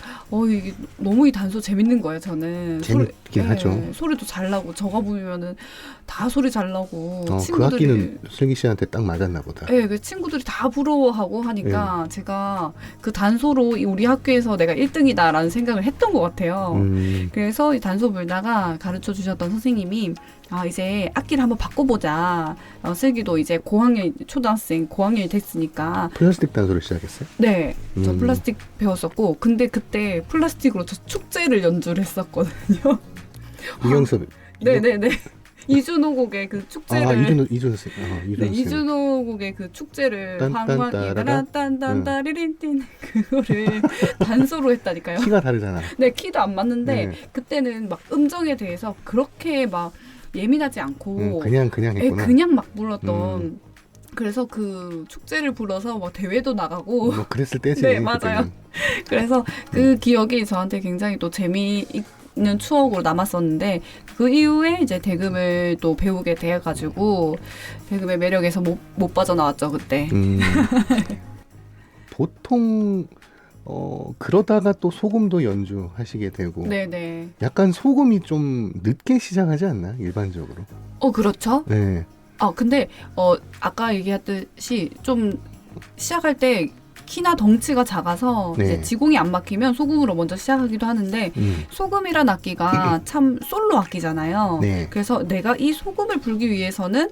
[SPEAKER 3] 이게 너무 이 단소 재밌는 거예요. 저는
[SPEAKER 1] 재밌긴 하죠.
[SPEAKER 3] 소리도 잘 나고 저가 보면은 다 소리 잘 나고
[SPEAKER 1] 그
[SPEAKER 3] 친구들이
[SPEAKER 1] 악기는 슬기 씨한테 딱 맞았나 보다.
[SPEAKER 3] 네, 그 친구들이 다 부러워하고 하니까 제가 그 단소로 우리 학교에서 내가 1등이다라는 생각을 했던 것 같아요. 그래서 이 단소 불다가 가르쳐 주셨던 선생님이 이제 악기를 한번 바꿔보자. 슬기도 이제 초등학생 고학년이 됐으니까.
[SPEAKER 1] 플라스틱 단소를 시작했어요?
[SPEAKER 3] 네, 저 플라스틱 배웠었고, 근데 그때 플라스틱으로 저 축제를 연주를 했었거든요.
[SPEAKER 1] 이경섭.
[SPEAKER 3] 네네네. 이준호 곡의 그 축제를.
[SPEAKER 1] 이준호 씨.
[SPEAKER 3] 네, 이준호 곡의 그 축제를 딴딴따라란딴딴따리린틴 그거를 단소로 했다니까요.
[SPEAKER 1] 키가 다르잖아.
[SPEAKER 3] 네, 키도 안 맞는데
[SPEAKER 1] 네.
[SPEAKER 3] 그때는 막 음정에 대해서 그렇게 막 예민하지 않고
[SPEAKER 1] 그냥 했구나.
[SPEAKER 3] 그냥 막 불렀던. 그래서 그 축제를 불러서 뭐 대회도 나가고.
[SPEAKER 1] 뭐 그랬을 때지.
[SPEAKER 3] 네, 맞아요.
[SPEAKER 1] 그때는.
[SPEAKER 3] 그래서 그 기억이 저한테 굉장히 또 재미있는 추억으로 남았었는데 그 이후에 이제 대금을 또 배우게 돼가지고 대금의 매력에서 못 빠져나왔죠 그때.
[SPEAKER 1] 보통 그러다가 또 소금도 연주하시게 되고.
[SPEAKER 3] 네네.
[SPEAKER 1] 약간 소금이 좀 늦게 시작하지 않나 일반적으로?
[SPEAKER 3] 그렇죠.
[SPEAKER 1] 네.
[SPEAKER 3] 근데 아까 얘기했듯이 좀 시작할 때 키나 덩치가 작아서
[SPEAKER 1] 네.
[SPEAKER 3] 이제 지공이 안 막히면 소금으로 먼저 시작하기도 하는데 소금이란 악기가 참 솔로 악기잖아요.
[SPEAKER 1] 네.
[SPEAKER 3] 그래서 내가 이 소금을 불기 위해서는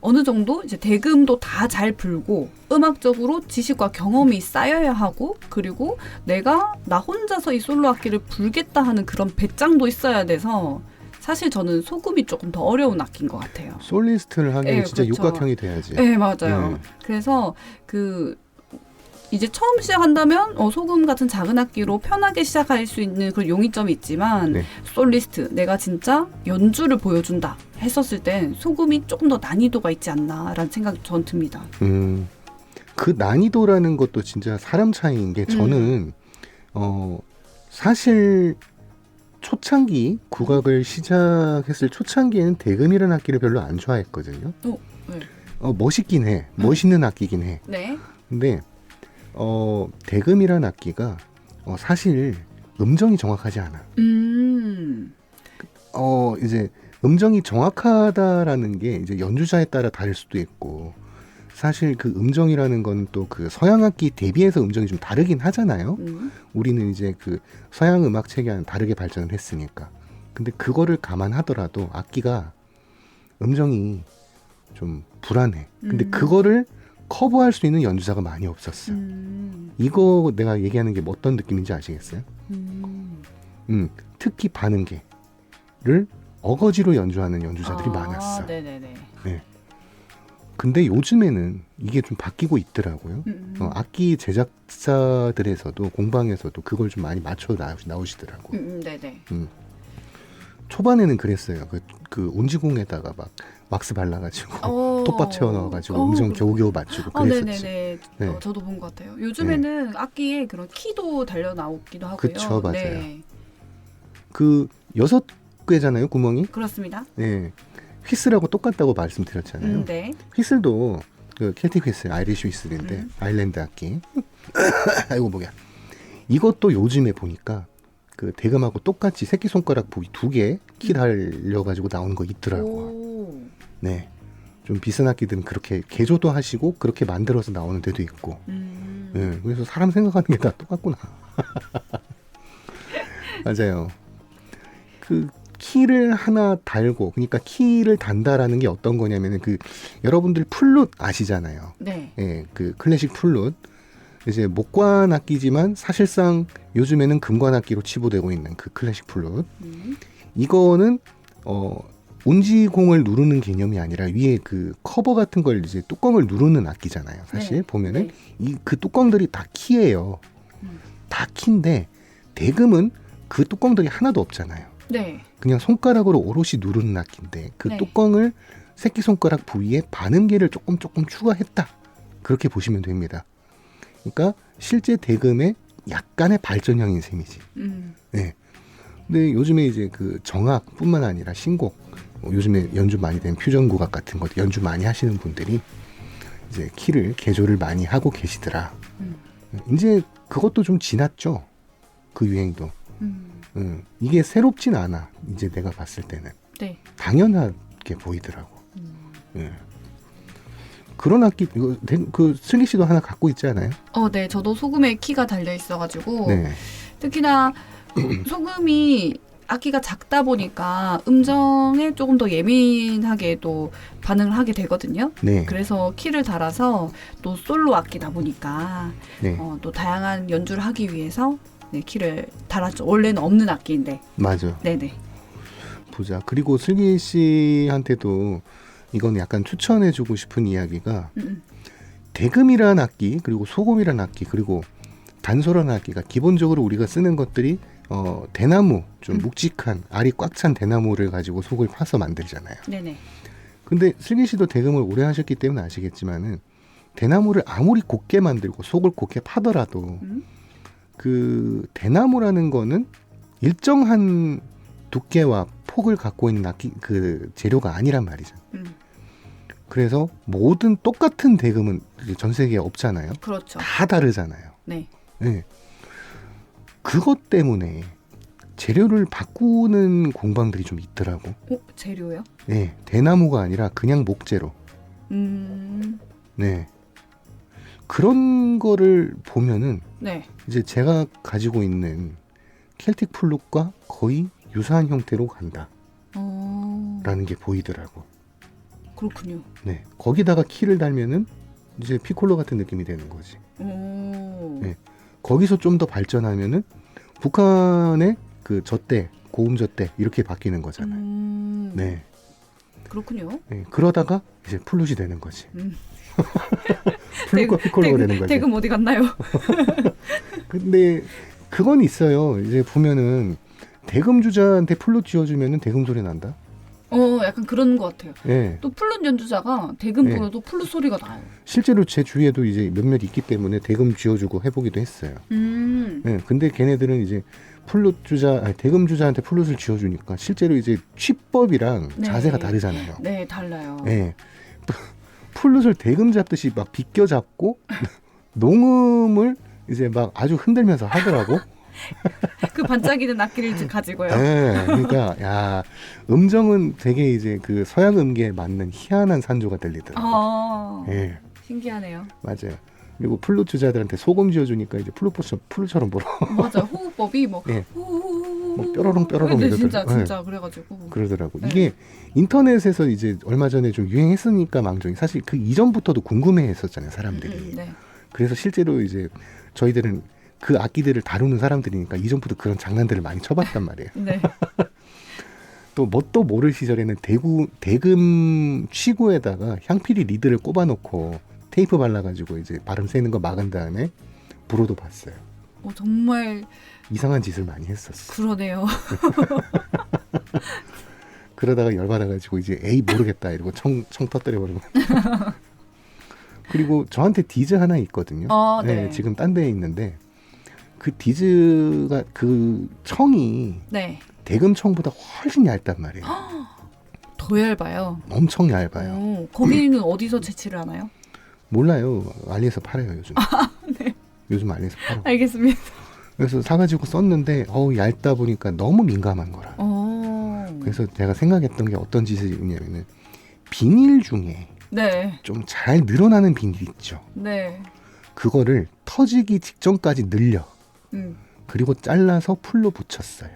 [SPEAKER 3] 어느 정도 이제 대금도 다 잘 불고 음악적으로 지식과 경험이 쌓여야 하고 그리고 나 혼자서 이 솔로 악기를 불겠다 하는 그런 배짱도 있어야 돼서 사실 저는 소금이 조금 더 어려운 악기인 것 같아요.
[SPEAKER 1] 솔리스트를 하기엔
[SPEAKER 3] 네,
[SPEAKER 1] 진짜
[SPEAKER 3] 그렇죠.
[SPEAKER 1] 육각형이 돼야지.
[SPEAKER 3] 네, 맞아요. 그래서 이제 처음 시작한다면 소금 같은 작은 악기로 편하게 시작할 수 있는 그런 용이점이 있지만
[SPEAKER 1] 네.
[SPEAKER 3] 솔리스트, 내가 진짜 연주를 보여준다 했었을 땐 소금이 조금 더 난이도가 있지 않나라는 생각이 전 듭니다.
[SPEAKER 1] 그 난이도라는 것도 진짜 사람 차이인 게 저는 사실 초창기 국악을 시작했을 초창기에는 대금이라는 악기를 별로 안 좋아했거든요.
[SPEAKER 3] 네.
[SPEAKER 1] 멋있긴 해. 멋있는 악기긴 해.
[SPEAKER 3] 네.
[SPEAKER 1] 근데 대금이라는 악기가 사실 음정이 정확하지 않아. 이제 음정이 정확하다라는 게 이제 연주자에 따라 다를 수도 있고 사실 그 음정이라는 건 또 그 서양 악기 대비해서 음정이 좀 다르긴 하잖아요. 우리는 이제 그 서양 음악 체계와는 다르게 발전을 했으니까. 근데 그거를 감안하더라도 악기가 음정이 좀 불안해. 근데 그거를 커버할 수 있는 연주자가 많이 없었어. 이거 내가 얘기하는 게 어떤 느낌인지 아시겠어요? 특히 반응계를 어거지로 연주하는 연주자들이 많았어.
[SPEAKER 3] 네네네.
[SPEAKER 1] 네. 근데 요즘에는 이게 좀 바뀌고 있더라고요. 악기 제작자들에서도 공방에서도 그걸 좀 많이 맞춰 나오시더라고.
[SPEAKER 3] 네네.
[SPEAKER 1] 초반에는 그랬어요. 그 온지공에다가 막 왁스 발라가지고 톱밥 채워 넣어가지고 음정 겨우겨우 맞추고 그랬었지.
[SPEAKER 3] 네네네.
[SPEAKER 1] 네.
[SPEAKER 3] 저도 본 것 같아요. 요즘에는 악기에 그런 키도 달려 나오기도 하고요.
[SPEAKER 1] 그쵸, 맞아요.
[SPEAKER 3] 네.
[SPEAKER 1] 그 6개잖아요, 구멍이.
[SPEAKER 3] 그렇습니다.
[SPEAKER 1] 네. 휘슬하고 똑같다고 말씀드렸잖아요.
[SPEAKER 3] 네.
[SPEAKER 1] 휘슬도 그 켈틱 휘슬, 아이리쉬 휘슬인데 아일랜드 악기. 아이고 뭐야. 이것도 요즘에 보니까 그 대금하고 똑같이 새끼손가락 부위 2개 키 달려가지고 나오는 거 있더라고요.
[SPEAKER 3] 오.
[SPEAKER 1] 네. 좀 비싼 악기들은 그렇게 개조도 하시고 그렇게 만들어서 나오는 데도 있고. 네. 그래서 사람 생각하는 게 다 똑같구나. 맞아요. 그 키를 하나 달고, 그러니까 키를 단다라는 게 어떤 거냐면은 그 여러분들 플룻 아시잖아요.
[SPEAKER 3] 네.
[SPEAKER 1] 예, 그 클래식 플룻. 이제 목관 악기지만 사실상 요즘에는 금관 악기로 치부되고 있는 그 클래식 플룻. 이거는 운지공을 누르는 개념이 아니라 위에 그 커버 같은 걸 이제 뚜껑을 누르는 악기잖아요. 사실
[SPEAKER 3] 네.
[SPEAKER 1] 보면은
[SPEAKER 3] 네.
[SPEAKER 1] 이 그 뚜껑들이 다 키예요. 다 키인데 대금은 그 뚜껑들이 하나도 없잖아요.
[SPEAKER 3] 네.
[SPEAKER 1] 그냥 손가락으로 오롯이 누르는 악기인데 그
[SPEAKER 3] 네.
[SPEAKER 1] 뚜껑을 새끼손가락 부위에 반음계를 조금 추가했다. 그렇게 보시면 됩니다. 그러니까 실제 대금의 약간의 발전형인 셈이지. 네. 근데 요즘에 이제 그 정악뿐만 아니라 신곡, 요즘에 연주 많이 된 퓨전국악 같은 것 연주 많이 하시는 분들이 이제 키를 개조를 많이 하고 계시더라. 이제 그것도 좀 지났죠. 그 유행도. 이게 새롭진 않아. 이제 내가 봤을 때는
[SPEAKER 3] 네.
[SPEAKER 1] 당연하게 보이더라고. 예. 그런 악기 그 슬기 씨도 하나 갖고 있지 않아요?
[SPEAKER 3] 네. 저도 소금에 키가 달려 있어가지고
[SPEAKER 1] 네.
[SPEAKER 3] 특히나 소금이 악기가 작다 보니까 음정에 조금 더 예민하게 또 반응을 하게 되거든요.
[SPEAKER 1] 네.
[SPEAKER 3] 그래서 키를 달아서 또 솔로 악기다 보니까
[SPEAKER 1] 네.
[SPEAKER 3] 또 다양한 연주를 하기 위해서 네, 키를 달았죠. 원래는 없는 악기인데.
[SPEAKER 1] 맞아.
[SPEAKER 3] 네네.
[SPEAKER 1] 보자. 그리고 슬기 씨한테도 이건 약간 추천해주고 싶은 이야기가 대금이라는 악기 그리고 소금이라는 악기 그리고 단소라는 악기가 기본적으로 우리가 쓰는 것들이 대나무 좀 묵직한 알이 꽉 찬 대나무를 가지고 속을 파서 만들잖아요.
[SPEAKER 3] 네네.
[SPEAKER 1] 근데 슬기 씨도 대금을 오래 하셨기 때문에 아시겠지만은 대나무를 아무리 곱게 만들고 속을 곱게 파더라도 그 대나무라는 거는 일정한 두께와 폭을 갖고 있는 악기 그 재료가 아니란 말이죠. 그래서 모든 똑같은 대금은 전 세계에 없잖아요.
[SPEAKER 3] 그렇죠.
[SPEAKER 1] 다 다르잖아요.
[SPEAKER 3] 네.
[SPEAKER 1] 네. 그것 때문에 재료를 바꾸는 공방들이 좀 있더라고.
[SPEAKER 3] 재료요?
[SPEAKER 1] 네, 대나무가 아니라 그냥 목재로. 네. 그런 거를 보면은
[SPEAKER 3] 네.
[SPEAKER 1] 이제 제가 가지고 있는 켈틱 플룻과 거의 유사한 형태로 간다. 라는 게 보이더라고.
[SPEAKER 3] 그렇군요.
[SPEAKER 1] 네. 거기다가 키를 달면은 이제 피콜로 같은 느낌이 되는 거지. 네. 거기서 좀 더 발전하면은 북한의 그 젖대, 고음 젖대 이렇게 바뀌는 거잖아요. 네.
[SPEAKER 3] 그렇군요.
[SPEAKER 1] 네. 그러다가 이제 플룻이 되는 거지. 플룻과 피콜로가 되는 거지.
[SPEAKER 3] 대금 어디 갔나요?
[SPEAKER 1] 근데 그건 있어요. 이제 보면은 대금 주자한테 플룻 쥐어주면은 대금 소리 난다.
[SPEAKER 3] 약간 그런 것 같아요.
[SPEAKER 1] 네.
[SPEAKER 3] 또 플룻 연주자가 대금
[SPEAKER 1] 네.
[SPEAKER 3] 불어도 플룻 소리가 나요.
[SPEAKER 1] 실제로 제 주위에도 이제 몇몇 있기 때문에 대금 쥐어주고 해보기도 했어요. 네. 근데 걔네들은 이제 대금 주자한테 플룻을 쥐어주니까 실제로 이제 취법이랑
[SPEAKER 3] 네.
[SPEAKER 1] 자세가 다르잖아요.
[SPEAKER 3] 네, 달라요.
[SPEAKER 1] 네. 플룻을 대금 잡듯이 막 비껴 잡고 농음을 이제 막 아주 흔들면서 하더라고.
[SPEAKER 3] 그 반짝이는 악기를 가지고요.
[SPEAKER 1] 네, 그러니까 야 음정은 되게 이제 그 서양 음계에 맞는 희한한 산조가 들리더라고. 네,
[SPEAKER 3] 신기하네요.
[SPEAKER 1] 맞아요. 그리고 플룻 주자들한테 소금 쥐어주니까 이제 플룻처럼 불어.
[SPEAKER 3] 맞아, 호흡법이 뭐,
[SPEAKER 1] 네.
[SPEAKER 3] 뭐
[SPEAKER 1] 뾰로롱
[SPEAKER 3] 네,
[SPEAKER 1] 이러더라고.
[SPEAKER 3] 진짜 그래가지고
[SPEAKER 1] 그러더라고.
[SPEAKER 3] 네.
[SPEAKER 1] 이게 인터넷에서 이제 얼마 전에 좀 유행했으니까 망정이 사실 그 이전부터도 궁금해했었잖아요, 사람들이.
[SPEAKER 3] 네.
[SPEAKER 1] 그래서 실제로 이제 저희들은 그 악기들을 다루는 사람들이니까 이전부터 그런 장난들을 많이 쳐봤단 말이에요.
[SPEAKER 3] 네.
[SPEAKER 1] 또 뭣도 모를 시절에는 대금 취구에다가 향필이 리드를 꼽아놓고 테이프 발라가지고 이제 발음 새는 거 막은 다음에 불어도 봤어요.
[SPEAKER 3] 정말
[SPEAKER 1] 이상한 짓을 많이 했었어.
[SPEAKER 3] 그러네요.
[SPEAKER 1] 그러다가 열받아가지고 이제 에이 모르겠다 이러고 청 터뜨려버리고. 그리고 저한테 디즈 하나 있거든요.
[SPEAKER 3] 네.
[SPEAKER 1] 지금 딴 데에 있는데 그 디즈가 그 청이
[SPEAKER 3] 네.
[SPEAKER 1] 대금청보다 훨씬 얇단 말이에요.
[SPEAKER 3] 더 얇아요.
[SPEAKER 1] 엄청 얇아요.
[SPEAKER 3] 거기는 어디서 채취를 하나요?
[SPEAKER 1] 몰라요. 알리에서 팔아요 요즘.
[SPEAKER 3] 네.
[SPEAKER 1] 요즘 알리에서 팔아.
[SPEAKER 3] 알겠습니다.
[SPEAKER 1] 그래서 사가지고 썼는데 얇다 보니까 너무 민감한 거라. 그래서 제가 생각했던 게 어떤 짓이냐면은 비닐 중에
[SPEAKER 3] 네.
[SPEAKER 1] 좀 잘 늘어나는 비닐 있죠.
[SPEAKER 3] 네.
[SPEAKER 1] 그거를 터지기 직전까지 늘려. 그리고 잘라서 풀로 붙였어요.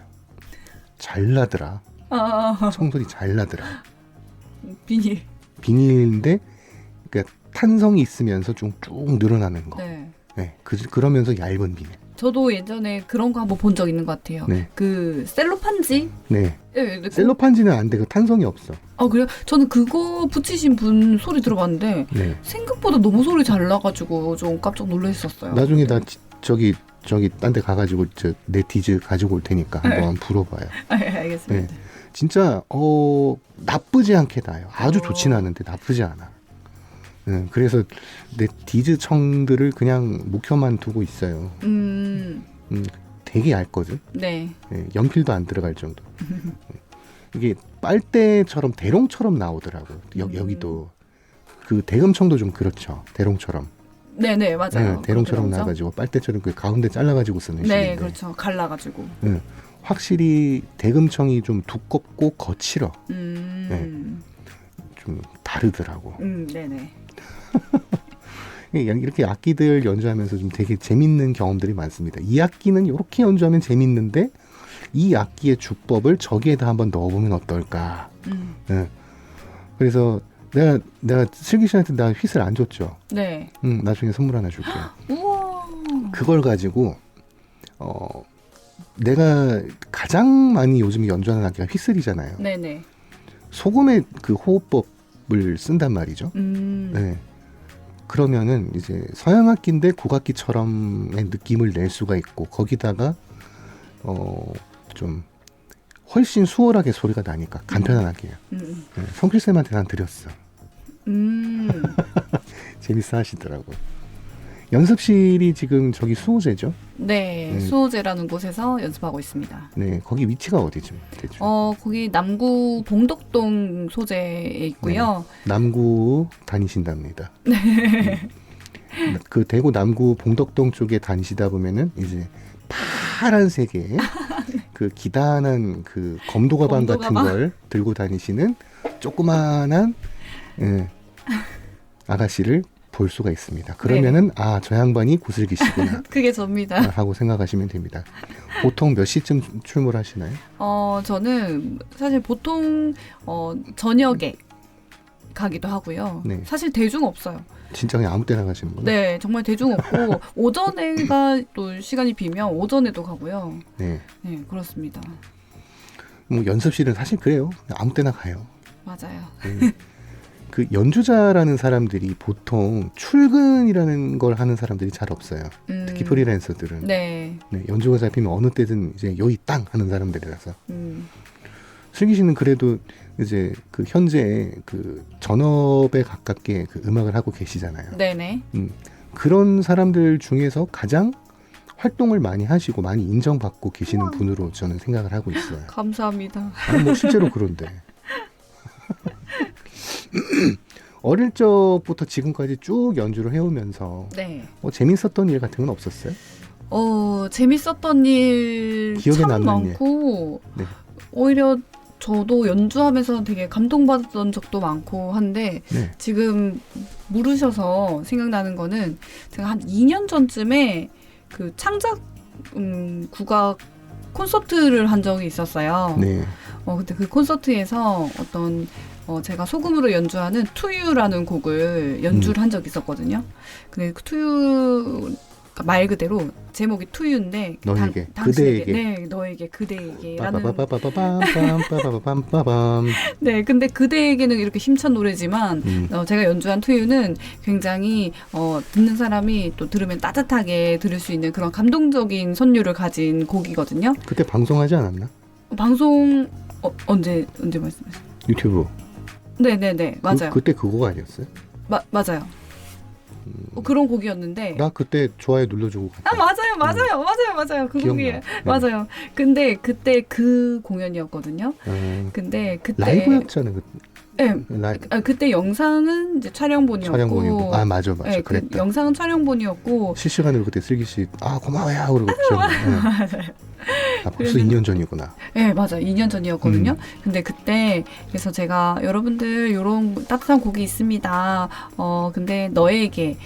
[SPEAKER 1] 잘 나더라. 청소리 잘 나더라.
[SPEAKER 3] 비닐.
[SPEAKER 1] 비닐인데 그러니까 탄성이 있으면서 좀 쭉 늘어나는 거.
[SPEAKER 3] 네.
[SPEAKER 1] 네, 그러면서 얇은 비닐.
[SPEAKER 3] 저도 예전에 그런 거 한번 본 적 있는 것 같아요.
[SPEAKER 1] 네.
[SPEAKER 3] 그 셀로판지?
[SPEAKER 1] 네.
[SPEAKER 3] 네,
[SPEAKER 1] 셀로판지는 안 돼. 그 탄성이 없어.
[SPEAKER 3] 그래요? 저는 그거 붙이신 분 소리 들어봤는데
[SPEAKER 1] 네.
[SPEAKER 3] 생각보다 너무 소리 잘 나가지고 좀 깜짝 놀랐었어요.
[SPEAKER 1] 나중에 나 저기 딴 데 가가지고 내 디즈 가지고 올 테니까 한번 불어봐요.
[SPEAKER 3] 알겠습니다.
[SPEAKER 1] 네. 진짜 나쁘지 않게 나요. 아주 좋진 않은데 나쁘지 않아. 그래서 내 디즈 청들을 그냥 묵혀만 두고 있어요. 되게 얇거든.
[SPEAKER 3] 네.
[SPEAKER 1] 연필도 안 들어갈 정도. 이게 빨대처럼 대롱처럼 나오더라고. 여기도 그 대금청도 좀 그렇죠. 대롱처럼.
[SPEAKER 3] 네네 맞아요.
[SPEAKER 1] 대롱처럼 나가지고 빨대처럼 그 가운데 잘라가지고 쓰는
[SPEAKER 3] 네,
[SPEAKER 1] 식인데.
[SPEAKER 3] 그렇죠. 갈라가지고.
[SPEAKER 1] 확실히 대금청이 좀 두껍고 거칠어. 좀 다르더라고.
[SPEAKER 3] 네네.
[SPEAKER 1] 이렇게 악기들 연주하면서 좀 되게 재밌는 경험들이 많습니다. 이 악기는 이렇게 연주하면 재밌는데 이 악기의 주법을 저기에다 한번 넣어보면 어떨까. 그래서 내가 슬기 씨한테 나 휘슬 안 줬죠.
[SPEAKER 3] 네.
[SPEAKER 1] 나중에 선물 하나 줄게요.
[SPEAKER 3] 우와.
[SPEAKER 1] 그걸 가지고 내가 가장 많이 요즘 연주하는 악기가 휘슬이잖아요.
[SPEAKER 3] 네네.
[SPEAKER 1] 소금의 그 호흡법을 쓴단 말이죠. 네. 그러면은 이제 서양 악기인데 국악기처럼의 느낌을 낼 수가 있고 거기다가 좀 훨씬 수월하게 소리가 나니까 간편하게요. 네, 성필쌤한테 난 드렸어. 재밌어 하시더라고. 연습실이 지금 저기 수호제죠?
[SPEAKER 3] 네, 수호제라는 곳에서 연습하고 있습니다.
[SPEAKER 1] 네, 거기 위치가 어디죠? 대충?
[SPEAKER 3] 거기 남구 봉덕동 소재에 있고요.
[SPEAKER 1] 남구 다니신답니다. 네. 그 대구 남구 봉덕동 쪽에 다니시다 보면은 이제 파란색의 그 기단한 그 검도 가방 같은 걸 들고 다니시는 조그만한 아가씨를 볼 수가 있습니다. 그러면은 네. 저 양반이 구슬기시구나.
[SPEAKER 3] 그게 접니다.
[SPEAKER 1] 하고 생각하시면 됩니다. 보통 몇 시쯤 출몰하시나요?
[SPEAKER 3] 저는 사실 보통 저녁에 가기도 하고요. 네. 사실 대중 없어요.
[SPEAKER 1] 진짜 그냥 아무 때나 가시는구나.
[SPEAKER 3] 네, 정말 대중 없고 오전에가 또 시간이 비면 오전에도 가고요.
[SPEAKER 1] 네,
[SPEAKER 3] 그렇습니다.
[SPEAKER 1] 뭐 연습실은 사실 그래요. 아무 때나 가요.
[SPEAKER 3] 맞아요.
[SPEAKER 1] 그 연주자라는 사람들이 보통 출근이라는 걸 하는 사람들이 잘 없어요. 특히 프리랜서들은. 네, 연주가 잡히면 어느 때든 이제 여기 땅 하는 사람들이라서. 슬기 씨는 그래도 이제 그 현재 그 전업에 가깝게 그 음악을 하고 계시잖아요.
[SPEAKER 3] 네네.
[SPEAKER 1] 그런 사람들 중에서 가장 활동을 많이 하시고 많이 인정받고 계시는 분으로 저는 생각을 하고 있어요.
[SPEAKER 3] 감사합니다.
[SPEAKER 1] 뭐 실제로 그런데. 어릴 적부터 지금까지 쭉 연주를 해오면서
[SPEAKER 3] 네.
[SPEAKER 1] 재밌었던 일 같은 건 없었어요?
[SPEAKER 3] 재밌었던 일
[SPEAKER 1] 기억에
[SPEAKER 3] 참
[SPEAKER 1] 남는
[SPEAKER 3] 많고
[SPEAKER 1] 일. 네.
[SPEAKER 3] 오히려 저도 연주하면서 되게 감동받았던 적도 많고 한데 네. 지금 물으셔서 생각나는 거는 제가 한 2년 전쯤에 그 창작 국악 콘서트를 한 적이 있었어요.
[SPEAKER 1] 네.
[SPEAKER 3] 근데 그 콘서트에서 어떤 제가 소금으로 연주하는 투유라는 곡을 연주를 한 적이 있었거든요. 근데 그 투유 말 그대로 제목이 투유인데
[SPEAKER 1] 너에게,
[SPEAKER 3] 당신에게
[SPEAKER 1] 그대에게.
[SPEAKER 3] 네 너에게 그대에게라는
[SPEAKER 1] 빠바바바바밤빰빰빠바밤빰빰.
[SPEAKER 3] 네 근데 그대에게는 이렇게 힘찬 노래지만 제가 연주한 투유는 굉장히 듣는 사람이 또 들으면 따뜻하게 들을 수 있는 그런 감동적인 선율을 가진 곡이거든요.
[SPEAKER 1] 그때 방송하지 않았나?
[SPEAKER 3] 방송 언제 말씀하셨어요?
[SPEAKER 1] 유튜브.
[SPEAKER 3] 네네네 맞아요.
[SPEAKER 1] 그때 그거가 아니었어요?
[SPEAKER 3] 맞아요. 그런 곡이었는데
[SPEAKER 1] 나 그때 좋아요 눌러주고 갔다.
[SPEAKER 3] 맞아요 그 곡이
[SPEAKER 1] 네.
[SPEAKER 3] 맞아요. 근데 그때 그 공연이었거든요. 근데 그때
[SPEAKER 1] 라이브였잖아.
[SPEAKER 3] 네,
[SPEAKER 1] 라이
[SPEAKER 3] 그때 영상은 이제 촬영본이었고
[SPEAKER 1] 촬영본이고. 아 맞아
[SPEAKER 3] 네, 그
[SPEAKER 1] 그랬다.
[SPEAKER 3] 영상은 촬영본이었고
[SPEAKER 1] 실시간으로 그때 슬기 씨 고마워요 그러고 기억나.
[SPEAKER 3] 맞아요.
[SPEAKER 1] 아 벌써 2년 전이구나.
[SPEAKER 3] 네, 맞아요. 2년 전이었거든요. 근데 그때 그래서 제가 여러분들 이런 따뜻한 곡이 있습니다. 근데 너에게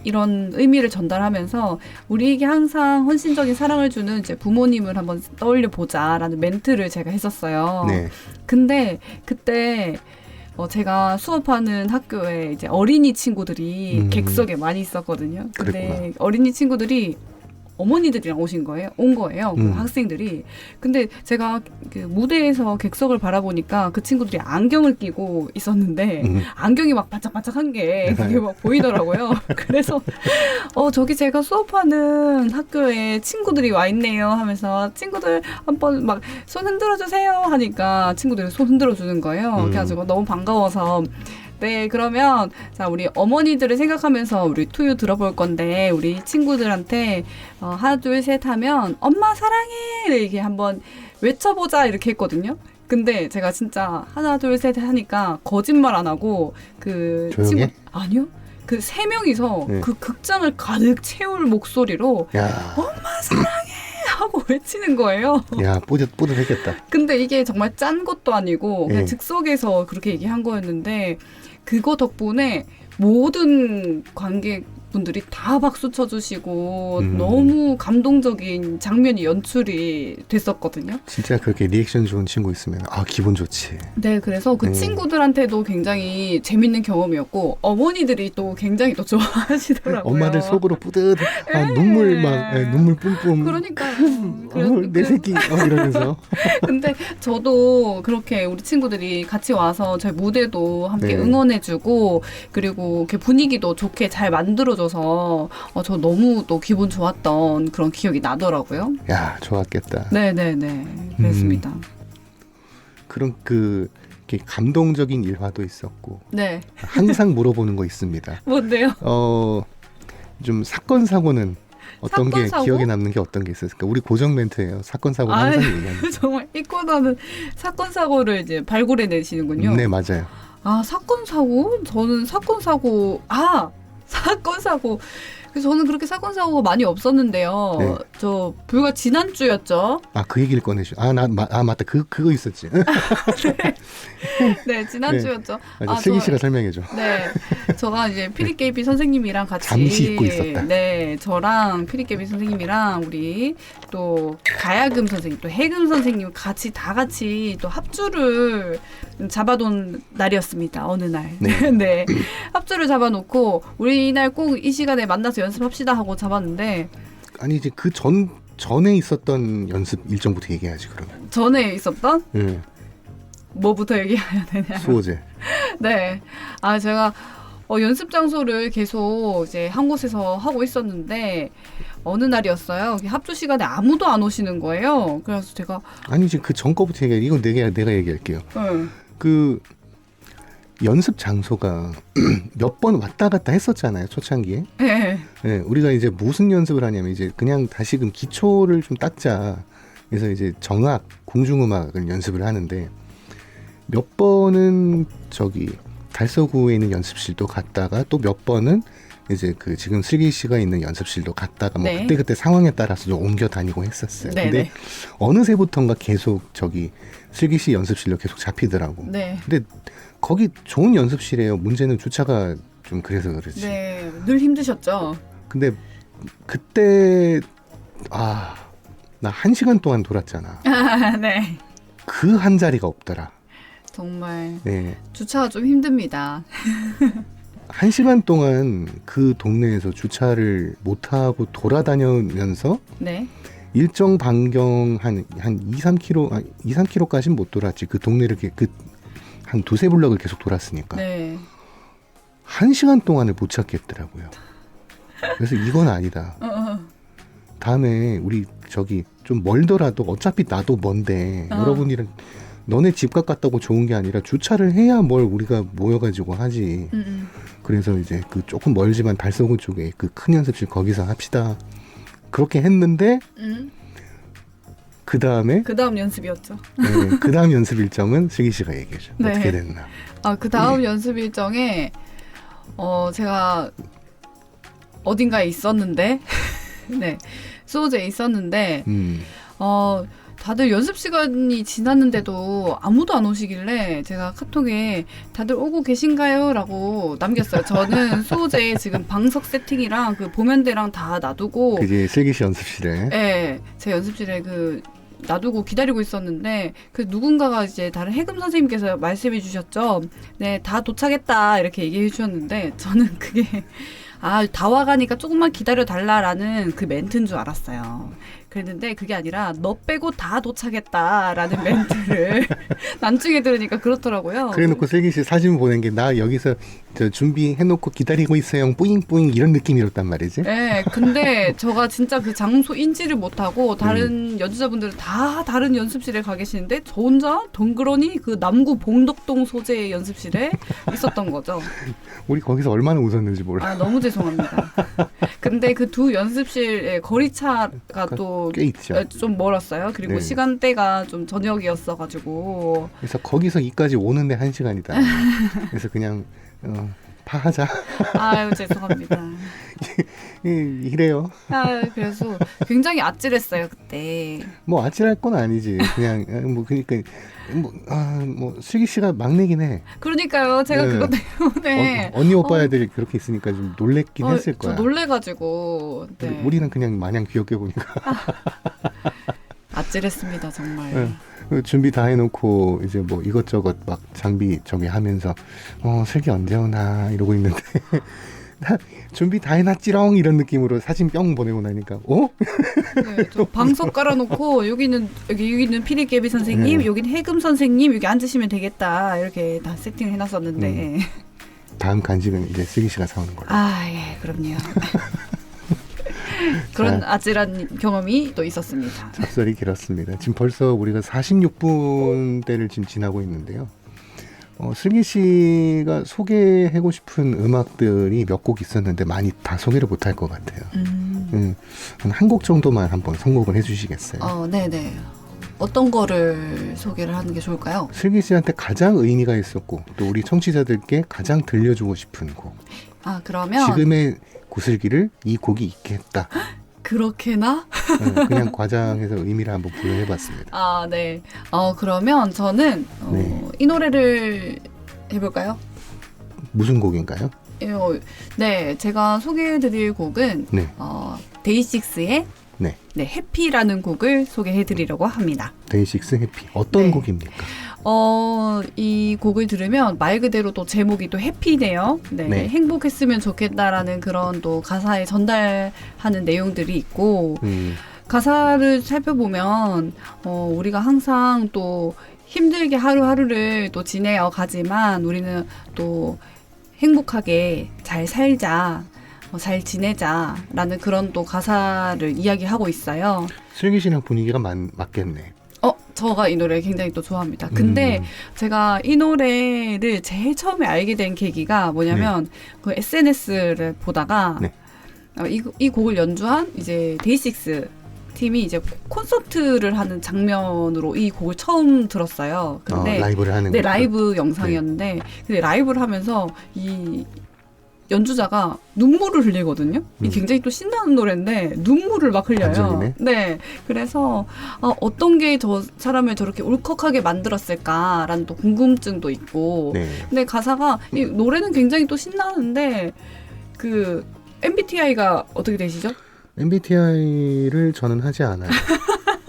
[SPEAKER 3] 이런 의미를 전달하면서 우리에게 항상 헌신적인 사랑을 주는 이제 부모님을 한번 떠올려 보자라는 멘트를 제가 했었어요.
[SPEAKER 1] 네.
[SPEAKER 3] 근데 그때 제가 수업하는 학교에 이제 어린이 친구들이 객석에 많이 있었거든요. 근데
[SPEAKER 1] 그랬구나.
[SPEAKER 3] 어린이 친구들이 어머니들이랑 온 거예요. 그 학생들이. 근데 제가 그 무대에서 객석을 바라보니까 그 친구들이 안경을 끼고 있었는데 안경이 막 반짝반짝한 게 그게 막 보이더라고요. 그래서 저기 제가 수업하는 학교에 친구들이 와 있네요 하면서 친구들 한번 막 손 흔들어 주세요 하니까 친구들이 손 흔들어 주는 거예요. 그래가지고 너무 반가워서 네, 그러면 자 우리 어머니들을 생각하면서 우리 투유 들어볼 건데 우리 친구들한테 하나 둘 셋 하면 엄마 사랑해 이렇게 한번 외쳐보자 이렇게 했거든요. 근데 제가 진짜 하나 둘 셋 하니까 거짓말 안 하고 그
[SPEAKER 1] 조용해?
[SPEAKER 3] 친구 아니요. 그 세 명이서
[SPEAKER 1] 네.
[SPEAKER 3] 그 극장을 가득 채울 목소리로
[SPEAKER 1] 야,
[SPEAKER 3] 엄마 사랑해 하고 외치는 거예요.
[SPEAKER 1] 야 뿌듯했겠다.
[SPEAKER 3] 근데 이게 정말 짠 것도 아니고 그냥
[SPEAKER 1] 네.
[SPEAKER 3] 즉석에서 그렇게 얘기한 거였는데 그거 덕분에 모든 관객분들이 다 박수 쳐주시고 너무 감동적인 장면이 연출이 됐었거든요.
[SPEAKER 1] 진짜 그렇게 리액션 좋은 친구 있으면 기분 좋지.
[SPEAKER 3] 네, 그래서 그
[SPEAKER 1] 네.
[SPEAKER 3] 친구들한테도 굉장히 재밌는 경험이었고 어머니들이 또 굉장히 또 좋아하시더라고요.
[SPEAKER 1] 엄마들 속으로 뿌듯한 눈물 막 눈물 뿜뿜.
[SPEAKER 3] 그러니까요.
[SPEAKER 1] 내 새끼 이러면서.
[SPEAKER 3] 근데 저도 그렇게 우리 친구들이 같이 와서 저희 무대도 함께
[SPEAKER 1] 네.
[SPEAKER 3] 응원해주고 그리고 이렇게 분위기도 좋게 잘 만들어줘서 저 너무 또 기분 좋았던 그런 기억이 나더라고요.
[SPEAKER 1] 야 좋았겠다.
[SPEAKER 3] 네네네 그랬습니다.
[SPEAKER 1] 그런 이렇게 감동적인 일화도 있었고
[SPEAKER 3] 네.
[SPEAKER 1] 항상 물어보는 거 있습니다.
[SPEAKER 3] 뭔데요?
[SPEAKER 1] 좀 사건 사고는 어떤
[SPEAKER 3] 사건,
[SPEAKER 1] 게
[SPEAKER 3] 사고?
[SPEAKER 1] 기억에 남는 게 어떤 게 있었을까? 우리 고정 멘트예요. 사건 사고 항상 얘기하는.
[SPEAKER 3] 정말 이 코너는 사건 사고를 이제 발굴해 내시는군요.
[SPEAKER 1] 네 맞아요.
[SPEAKER 3] 사건 사고? 저는 사건 사고 그래서 저는 그렇게 사건 사고가 많이 없었는데요.
[SPEAKER 1] 네.
[SPEAKER 3] 저 불과 지난주였죠.
[SPEAKER 1] 그 얘기를 꺼내시. 맞다. 그거 있었지.
[SPEAKER 3] 네, 지난주였죠.
[SPEAKER 1] 맞아. 슬기 씨가 설명해줘.
[SPEAKER 3] 네, 저가 이제 피리깨비 선생님이랑 같이
[SPEAKER 1] 잠시 잊고 있었다.
[SPEAKER 3] 네, 저랑 피리깨비 선생님이랑 우리 또 가야금 선생님, 또 해금 선생님 다 같이 또 합주를 잡아놓은 날이었습니다. 어느 날.
[SPEAKER 1] 네.
[SPEAKER 3] 네, 합주를 잡아놓고 우리 이날 꼭 이 시간에 만나서 연습합시다 하고 잡았는데
[SPEAKER 1] 아니 이제 그 전에 있었던 연습 일정부터 얘기해야지 그러면.
[SPEAKER 3] 전에 있었던
[SPEAKER 1] 네.
[SPEAKER 3] 뭐부터 얘기해야 되냐?
[SPEAKER 1] 수호제.
[SPEAKER 3] 네. 제가 연습 장소를 계속 이제 한 곳에서 하고 있었는데 어느 날이었어요. 합주 시간에 아무도 안 오시는 거예요. 그래서 제가
[SPEAKER 1] 아니 이제 그 전 거부터 얘기해. 이건 내가 얘기할게요.
[SPEAKER 3] 응.
[SPEAKER 1] 그 연습 장소가 몇 번 왔다 갔다 했었잖아요. 초창기에.
[SPEAKER 3] 네.
[SPEAKER 1] 네, 우리가 이제 무슨 연습을 하냐면 이제 그냥 다시금 기초를 좀 닦자. 그래서 이제 정악, 궁중음악을 연습을 하는데 몇 번은 달서구에 있는 연습실도 갔다가 또 몇 번은 이제 그 지금 슬기 씨가 있는 연습실도 갔다가 뭐
[SPEAKER 3] 네.
[SPEAKER 1] 그때 상황에 따라서 좀 옮겨 다니고 했었어요.
[SPEAKER 3] 네,
[SPEAKER 1] 근데
[SPEAKER 3] 네.
[SPEAKER 1] 어느새부턴가 계속 슬기 씨 연습실로 계속 잡히더라고.
[SPEAKER 3] 네.
[SPEAKER 1] 근데 거기 좋은 연습실이에요. 문제는 주차가 좀 그래서 그렇지.
[SPEAKER 3] 네. 늘 힘드셨죠?
[SPEAKER 1] 근데 그때 나 1시간 동안 돌았잖아.
[SPEAKER 3] 네.
[SPEAKER 1] 그 한 자리가 없더라.
[SPEAKER 3] 정말
[SPEAKER 1] 네.
[SPEAKER 3] 주차가 좀 힘듭니다.
[SPEAKER 1] 1시간 동안 그 동네에서 주차를 못하고 돌아다니면서
[SPEAKER 3] 네.
[SPEAKER 1] 일정 반경 한 2, 3km, 2, 3km까지는 못 돌았지. 그 동네를 한 두세 블럭을 계속 돌았으니까.
[SPEAKER 3] 네.
[SPEAKER 1] 1시간 동안을 못 찾겠더라고요. 그래서 이건 아니다. 다음에 우리 저기 좀 멀더라도 어차피 나도 먼데 여러분이랑 너네 집 가깝다고 좋은 게 아니라 주차를 해야 뭘 우리가 모여가지고 하지. 그래서 이제 그 조금 멀지만 달서구 쪽에 그 큰 연습실 거기서 합시다. 그렇게 했는데 그 다음에
[SPEAKER 3] 그 다음 연습이었죠.
[SPEAKER 1] 네, 그 다음 연습 일정은 슬기 씨가 얘기해줘.
[SPEAKER 3] 네.
[SPEAKER 1] 어떻게 됐나?
[SPEAKER 3] 그 다음 연습 일정에 제가 어딘가에 있었는데, 네, 수호제에 있었는데, 다들 연습 시간이 지났는데도 아무도 안 오시길래 제가 카톡에 다들 오고 계신가요? 라고 남겼어요. 저는 수호제에 지금 방석 세팅이랑 그 보면대랑 다 놔두고
[SPEAKER 1] 그게 슬기 씨 연습실에.
[SPEAKER 3] 네, 제 연습실에 놔두고 기다리고 있었는데 그 누군가가 이제 다른 해금 선생님께서 말씀해 주셨죠. 네, 다 도착했다 이렇게 얘기해 주셨는데 저는 그게 다 와가니까 조금만 기다려 달라라는 그 멘트인 줄 알았어요. 그랬는데 그게 아니라 너 빼고 다 도착했다라는 멘트를 나중에 들으니까 그렇더라고요.
[SPEAKER 1] 그래놓고 슬기 씨 사진 보낸 게 나 여기서 저 준비해놓고 기다리고 있어요. 뿌잉뿌잉 이런 느낌이었단 말이지.
[SPEAKER 3] 네, 근데 제가 진짜 그 장소 인지를 못하고 다른 연주자분들은 다 다른 연습실에 가 계시는데 저 혼자 덩그러니 그 남구 봉덕동 소재의 연습실에 있었던 거죠.
[SPEAKER 1] 우리 거기서 얼마나 웃었는지 몰라.
[SPEAKER 3] 너무 죄송합니다. 근데 그 두 연습실의 거리차가 또
[SPEAKER 1] 꽤 있죠.
[SPEAKER 3] 좀 멀었어요. 그리고
[SPEAKER 1] 네.
[SPEAKER 3] 시간대가 좀 저녁이었어가지고.
[SPEAKER 1] 그래서 거기서 이까지 오는데 1시간이다. 그래서 그냥 파하자.
[SPEAKER 3] 아유 죄송합니다.
[SPEAKER 1] 이래요.
[SPEAKER 3] 그래서 굉장히 아찔했어요 그때.
[SPEAKER 1] 뭐 아찔할 건 아니지. 그냥 그러니까 슬기 씨가 막내긴 해.
[SPEAKER 3] 그러니까요. 제가
[SPEAKER 1] 네.
[SPEAKER 3] 그것 때문에
[SPEAKER 1] 언니 오빠들이 그렇게 있으니까 좀 놀랬긴 했을 거야.
[SPEAKER 3] 저 놀래가지고. 네.
[SPEAKER 1] 우리는 그냥 마냥 귀엽게 보니까.
[SPEAKER 3] 아찔했습니다 정말.
[SPEAKER 1] 네. 준비 다 해놓고 이제 뭐 이것저것 막 장비 저기 하면서 슬기 언제 오나 이러고 있는데 나 준비 다 해놨지롱 이런 느낌으로 사진 뿅 보내고 나니까
[SPEAKER 3] 네, 저 방석 깔아놓고 여기는 피리깨비 선생님,
[SPEAKER 1] 네.
[SPEAKER 3] 여기는 해금 선생님 여기 앉으시면 되겠다 이렇게 다 세팅을 해놨었는데.
[SPEAKER 1] 다음 간식은 이제 슬기 씨가 사오는 걸로.
[SPEAKER 3] 예, 그럼요. 그런 아찔한 경험이 또 있었습니다.
[SPEAKER 1] 잡설이 길었습니다. 지금 벌써 우리가 46분대를 지금 지나고 있는데요. 슬기 씨가 소개하고 싶은 음악들이 몇 곡 있었는데 많이 다 소개를 못할 것 같아요. 한 곡 정도만 한번 선곡을 해주시겠어요?
[SPEAKER 3] 네네. 어떤 거를 소개를 하는 게 좋을까요?
[SPEAKER 1] 슬기 씨한테 가장 의미가 있었고 또 우리 청취자들께 가장 들려주고 싶은 곡.
[SPEAKER 3] 그러면
[SPEAKER 1] 지금의 구슬기를 이 곡이 있게 했다.
[SPEAKER 3] 그렇게나?
[SPEAKER 1] 그냥 과장해서 의미를 한번 부여해봤습니다.
[SPEAKER 3] 네. 그러면 저는 이 노래를 해볼까요?
[SPEAKER 1] 무슨 곡인가요?
[SPEAKER 3] 네, 제가 소개해드릴 곡은
[SPEAKER 1] 네.
[SPEAKER 3] 데이식스의
[SPEAKER 1] 네.
[SPEAKER 3] 해피라는 곡을 소개해드리려고 합니다.
[SPEAKER 1] 데이식스 해피. 어떤
[SPEAKER 3] 네.
[SPEAKER 1] 곡입니까?
[SPEAKER 3] 이 곡을 들으면 말 그대로 또 제목이 또 해피네요.
[SPEAKER 1] 네.
[SPEAKER 3] 행복했으면 좋겠다라는 그런 또 가사에 전달하는 내용들이 있고, 가사를 살펴보면, 우리가 항상 또 힘들게 하루하루를 또 지내어 가지만 우리는 또 행복하게 잘 살자, 잘 지내자라는 그런 또 가사를 이야기하고 있어요.
[SPEAKER 1] 슬기 씨랑 분위기가 맞겠네.
[SPEAKER 3] 제가 이 노래 굉장히 또 좋아합니다. 근데 제가 이 노래를 제일 처음에 알게 된 계기가 뭐냐면 그 SNS를 보다가 이 곡을 연주한 이제 데이식스 팀이 이제 콘서트를 하는 장면으로 이 곡을 처음 들었어요. 근데
[SPEAKER 1] 라이브를 하는
[SPEAKER 3] 네,
[SPEAKER 1] 거죠?
[SPEAKER 3] 라이브 영상이었는데 근데 라이브를 하면서 이 연주자가 눈물을 흘리거든요. 이 굉장히 또 신나는 노래인데 눈물을 막 흘려요.
[SPEAKER 1] 반전이네.
[SPEAKER 3] 네, 그래서 어떤 게 저 사람을 저렇게 울컥하게 만들었을까라는 또 궁금증도 있고.
[SPEAKER 1] 네.
[SPEAKER 3] 근데 가사가 이 노래는 굉장히 또 신나는데 그 MBTI가 어떻게 되시죠?
[SPEAKER 1] MBTI를 저는 하지 않아요.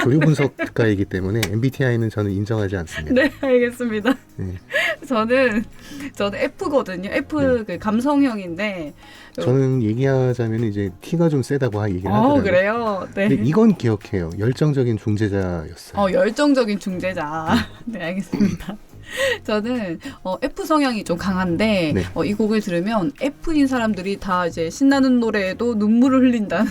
[SPEAKER 1] 조류 분석가이기 때문에 MBTI는 저는 인정하지 않습니다.
[SPEAKER 3] 네, 알겠습니다.
[SPEAKER 1] 네.
[SPEAKER 3] 저는 F거든요. F 그 감성형인데.
[SPEAKER 1] 저는 얘기하자면 이제 T가 좀 세다고 얘기를 하더라고요.
[SPEAKER 3] 그래요. 네.
[SPEAKER 1] 근데 이건 기억해요. 열정적인 중재자였어요.
[SPEAKER 3] 열정적인 중재자. 네, 알겠습니다. 저는 F 성향이 좀 강한데
[SPEAKER 1] 네.
[SPEAKER 3] 이 곡을 들으면 F인 사람들이 다 이제 신나는 노래에도 눈물을 흘린다는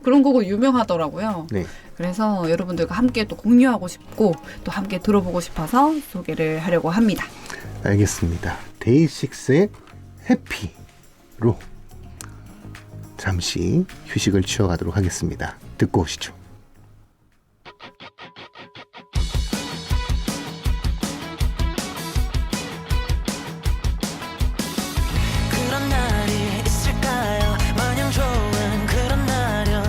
[SPEAKER 3] 그런 곡은 유명하더라고요.
[SPEAKER 1] 네.
[SPEAKER 3] 그래서 여러분들과 함께 또 공유하고 싶고 또 함께 들어보고 싶어서 소개를 하려고 합니다.
[SPEAKER 1] 알겠습니다. 데이식스의 해피로 잠시 휴식을 취어가도록 하겠습니다. 듣고 오시죠.
[SPEAKER 4] 그런 날이 있을까요? 마냥 좋은 그런 날이요.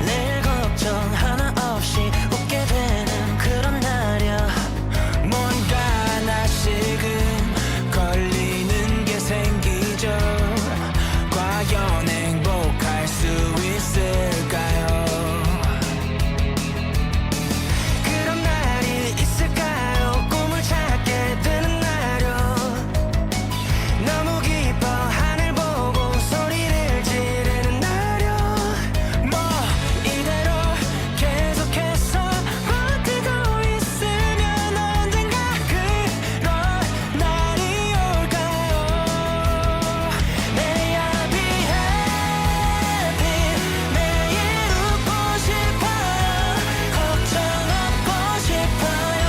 [SPEAKER 4] 내일 걱정 하나 없이 웃게 되는 그런 날이요. 뭔가 하나씩은 걸리는 게 생기죠. 과연 행복할 수 있을까요? 그런 날이 있을까요? 꿈을 찾게 되는 날이요. 너무 기뻐 하늘 보고 소리를 지르는 날이요. 뭐 이대로 계속해서 버티고 있으면 언젠가 그런 날이 올까요? May I be happy. 매일 웃고 싶어요. 걱정 없고 싶어요.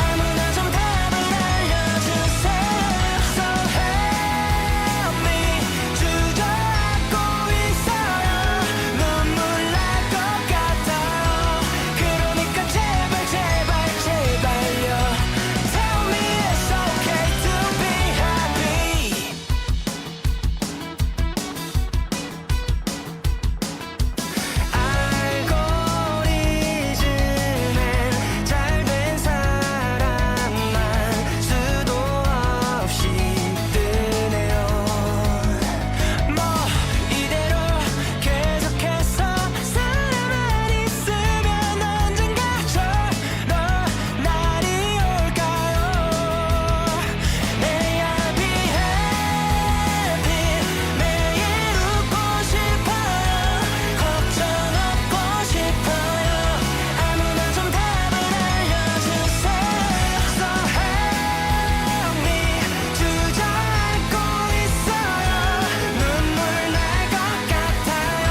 [SPEAKER 4] 아무나 좀 답을 알려주세요. So help me. 주저앉고 있어요. 눈물 날 것 같아요. 그러니까 제발 제발 제발요. Tell me it's okay to be happy. 알고리즘엔 잘된 사람만 수도 없이 뜨네요. 뭐 이대로 계속해서 살아만 있으면 언젠가 저런 날이 올까요? May I be happy. 매일 웃고 싶어요. 걱정 없고 싶어요. 아무나 좀 답을 알려주세요. So help me. 주저앉고 있어요. 눈물 날 것 같아요.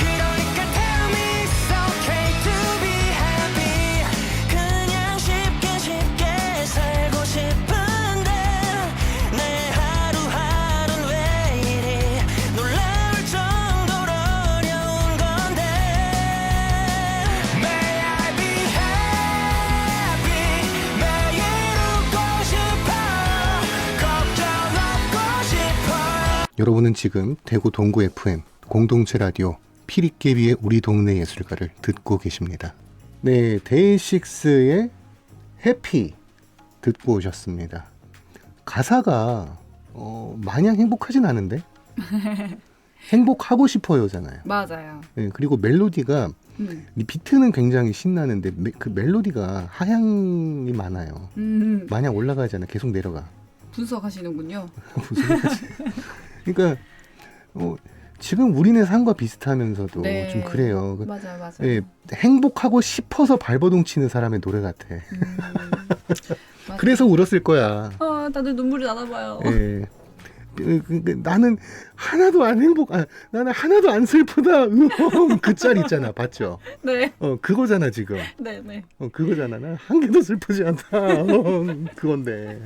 [SPEAKER 4] 그러니까 tell me it's okay to be happy. 그냥 쉽게 쉽게 살고 싶은데 내 하루하루는 왜 이리 놀라울 정도로 어려운 건데. May I be happy. 매일 웃고 싶어요. 걱정 없고 싶어요.
[SPEAKER 1] 여러분은 지금 대구 동구 FM 공동체 라디오 피리깨비의 우리 동네 예술가를 듣고 계십니다. 네, 데이식스의 해피 듣고 오셨습니다. 가사가 마냥 행복하진 않은데 행복하고 싶어요잖아요.
[SPEAKER 3] 맞아요.
[SPEAKER 1] 네, 그리고 멜로디가 이 비트는 굉장히 신나는데 그 멜로디가 하향이 많아요. 마냥 올라가잖아. 계속 내려가.
[SPEAKER 3] 분석하시는군요.
[SPEAKER 1] 무슨 소리지? 그러니까 지금 우리네 삶과 비슷하면서도
[SPEAKER 3] 네.
[SPEAKER 1] 좀 그래요.
[SPEAKER 3] 맞아요, 맞아요.
[SPEAKER 1] 예, 행복하고 싶어서 발버둥 치는 사람의 노래 같아.
[SPEAKER 3] 맞아요.
[SPEAKER 1] 그래서 울었을 거야.
[SPEAKER 3] 다들 눈물이 나나 봐요.
[SPEAKER 1] 예. 나는 하나도 안 나는 하나도 안 슬프다. 그 짤 있잖아, 봤죠?
[SPEAKER 3] 네,
[SPEAKER 1] 그거잖아 지금.
[SPEAKER 3] 네, 네.
[SPEAKER 1] 그거잖아. 난 한 개도 슬프지 않다. 그건데.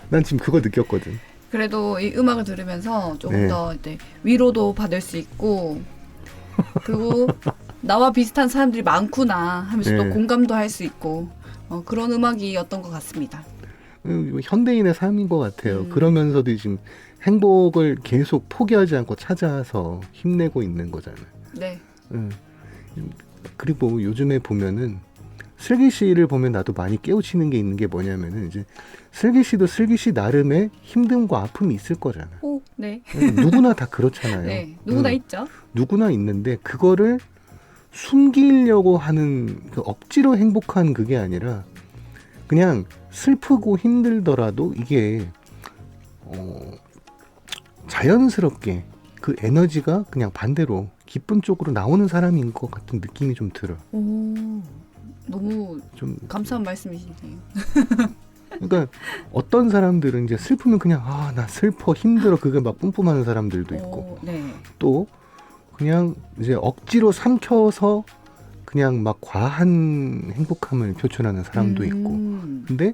[SPEAKER 1] 난 지금 그거 느꼈거든.
[SPEAKER 3] 그래도 이 음악을 들으면서 조금
[SPEAKER 1] 네.
[SPEAKER 3] 더 이제 위로도 받을 수 있고 그리고 나와 비슷한 사람들이 많구나 하면서
[SPEAKER 1] 네.
[SPEAKER 3] 또 공감도 할 수 있고 그런 음악이었던 것 같습니다.
[SPEAKER 1] 현대인의 삶인 것 같아요. 그러면서도 지금 행복을 계속 포기하지 않고 찾아서 힘내고 있는 거잖아요.
[SPEAKER 3] 네.
[SPEAKER 1] 그리고 요즘에 보면은 슬기 씨를 보면 나도 많이 깨우치는 게 있는 게 뭐냐면은 이제 슬기 씨도 슬기 씨 나름의 힘듦과 아픔이 있을 거잖아.
[SPEAKER 3] 네.
[SPEAKER 1] 누구나 다 그렇잖아요.
[SPEAKER 3] 네. 누구나 있죠.
[SPEAKER 1] 누구나 있는데 그거를 숨기려고 하는 그 억지로 행복한 그게 아니라 그냥 슬프고 힘들더라도 이게 자연스럽게 그 에너지가 그냥 반대로 기쁜 쪽으로 나오는 사람인 것 같은 느낌이 좀 들어.
[SPEAKER 3] 오, 너무
[SPEAKER 1] 좀
[SPEAKER 3] 감사한 말씀이시네요.
[SPEAKER 1] 그러니까 어떤 사람들은 이제 슬프면 그냥 나 슬퍼 힘들어 그게 막 뿜뿜하는 사람들도 있고
[SPEAKER 3] 오, 네.
[SPEAKER 1] 또 그냥 이제 억지로 삼켜서 그냥 막 과한 행복함을 표출하는 사람도 있고 근데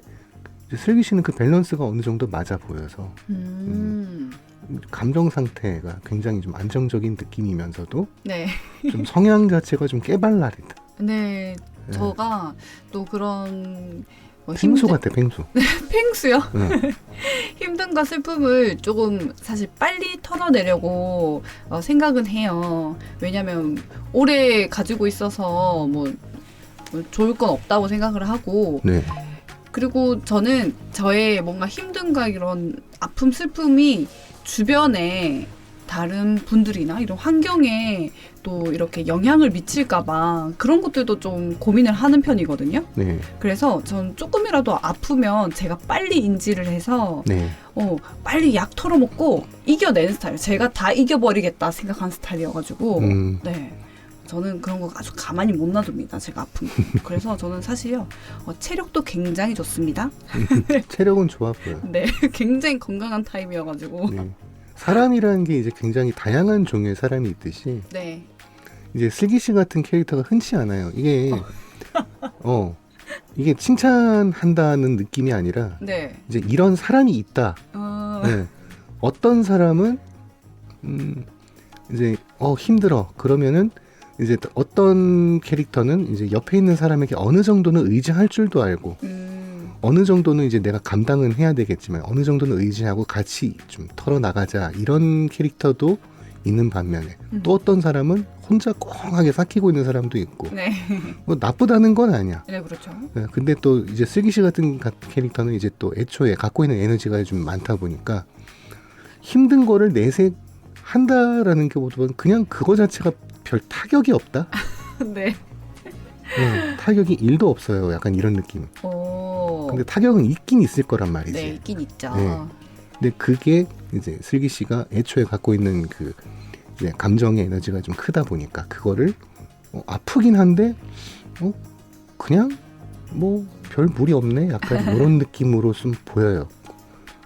[SPEAKER 1] 이제 슬기 씨는 그 밸런스가 어느 정도 맞아 보여서 감정 상태가 굉장히 좀 안정적인 느낌이면서도
[SPEAKER 3] 네.
[SPEAKER 1] 좀 성향 자체가 좀 깨발랄이다.
[SPEAKER 3] 네. 제가 또 그런
[SPEAKER 1] 펭수 같아 펭수.
[SPEAKER 3] 펭수요?
[SPEAKER 1] 응.
[SPEAKER 3] 힘듦과 슬픔을 조금 사실 빨리 털어내려고 생각은 해요. 왜냐면 오래 가지고 있어서 뭐 좋을 건 없다고 생각을 하고
[SPEAKER 1] 네.
[SPEAKER 3] 그리고 저는 저의 뭔가 힘듦과 이런 아픔, 슬픔이 주변에 다른 분들이나 이런 환경에 또 이렇게 영향을 미칠까봐 그런 것들도 좀 고민을 하는 편이거든요.
[SPEAKER 1] 네.
[SPEAKER 3] 그래서 전 조금이라도 아프면 제가 빨리 인지를 해서
[SPEAKER 1] 네.
[SPEAKER 3] 빨리 약 털어먹고 이겨내는 스타일. 제가 다 이겨버리겠다 생각하는 스타일이어가지고 네. 저는 그런 거 아주 가만히 못 놔둡니다. 제가 아픈 거. 그래서 저는 사실요. 체력도 굉장히 좋습니다.
[SPEAKER 1] 체력은 좋아 보여.
[SPEAKER 3] 네. 굉장히 건강한 타입이어가지고.
[SPEAKER 1] 네. 사람이라는 게 이제 굉장히 다양한 종류의 사람이 있듯이
[SPEAKER 3] 네.
[SPEAKER 1] 이제 슬기 씨 같은 캐릭터가 흔치 않아요. 이게 이게 칭찬한다는 느낌이 아니라
[SPEAKER 3] 네.
[SPEAKER 1] 이제 이런 사람이 있다. 네. 어떤 사람은 이제 힘들어. 그러면은 이제 어떤 캐릭터는 이제 옆에 있는 사람에게 어느 정도는 의지할 줄도 알고 어느 정도는 이제 내가 감당은 해야 되겠지만 어느 정도는 의지하고 같이 좀 털어나가자 이런 캐릭터도 있는 반면에 또 어떤 사람은 혼자 꽁하게 삭히고 있는 사람도 있고
[SPEAKER 3] 네.
[SPEAKER 1] 뭐 나쁘다는 건 아니야.
[SPEAKER 3] 네, 그렇죠.
[SPEAKER 1] 네, 근데 또 이제 슬기 씨 같은 캐릭터는 이제 또 애초에 갖고 있는 에너지가 좀 많다 보니까 힘든 거를 내색한다라는 게 보면 그냥 그거 자체가 별 타격이 없다.
[SPEAKER 3] 네.
[SPEAKER 1] 타격이 1도 없어요. 약간 이런 느낌. 근데 타격은 있긴 있을 거란 말이지.
[SPEAKER 3] 네, 있긴 있죠.
[SPEAKER 1] 네. 근데 그게 이제 슬기 씨가 애초에 갖고 있는 그 이제 감정의 에너지가 좀 크다 보니까 그거를 아프긴 한데 그냥 뭐 별 무리 없네. 약간 이런 느낌으로 좀 보여요.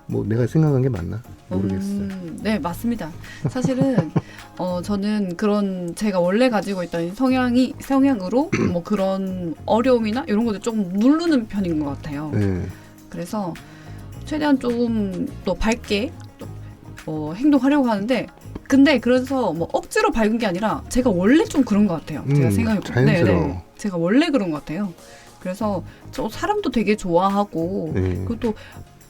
[SPEAKER 1] 뭐 내가 생각한 게 맞나? 모르겠어요.
[SPEAKER 3] 네, 맞습니다. 사실은 저는 그런 제가 원래 가지고 있던 성향으로 뭐 그런 어려움이나 이런 것들 조금 누르는 편인 것 같아요.
[SPEAKER 1] 네.
[SPEAKER 3] 그래서 최대한 조금 또 밝게 또 행동하려고 하는데 근데 그래서 뭐 억지로 밝은 게 아니라 제가 원래 좀 그런 것 같아요. 제가 생각해보면
[SPEAKER 1] 자연스러워.
[SPEAKER 3] 제가 원래 그런 것 같아요. 그래서 저 사람도 되게 좋아하고
[SPEAKER 1] 네.
[SPEAKER 3] 그리고 또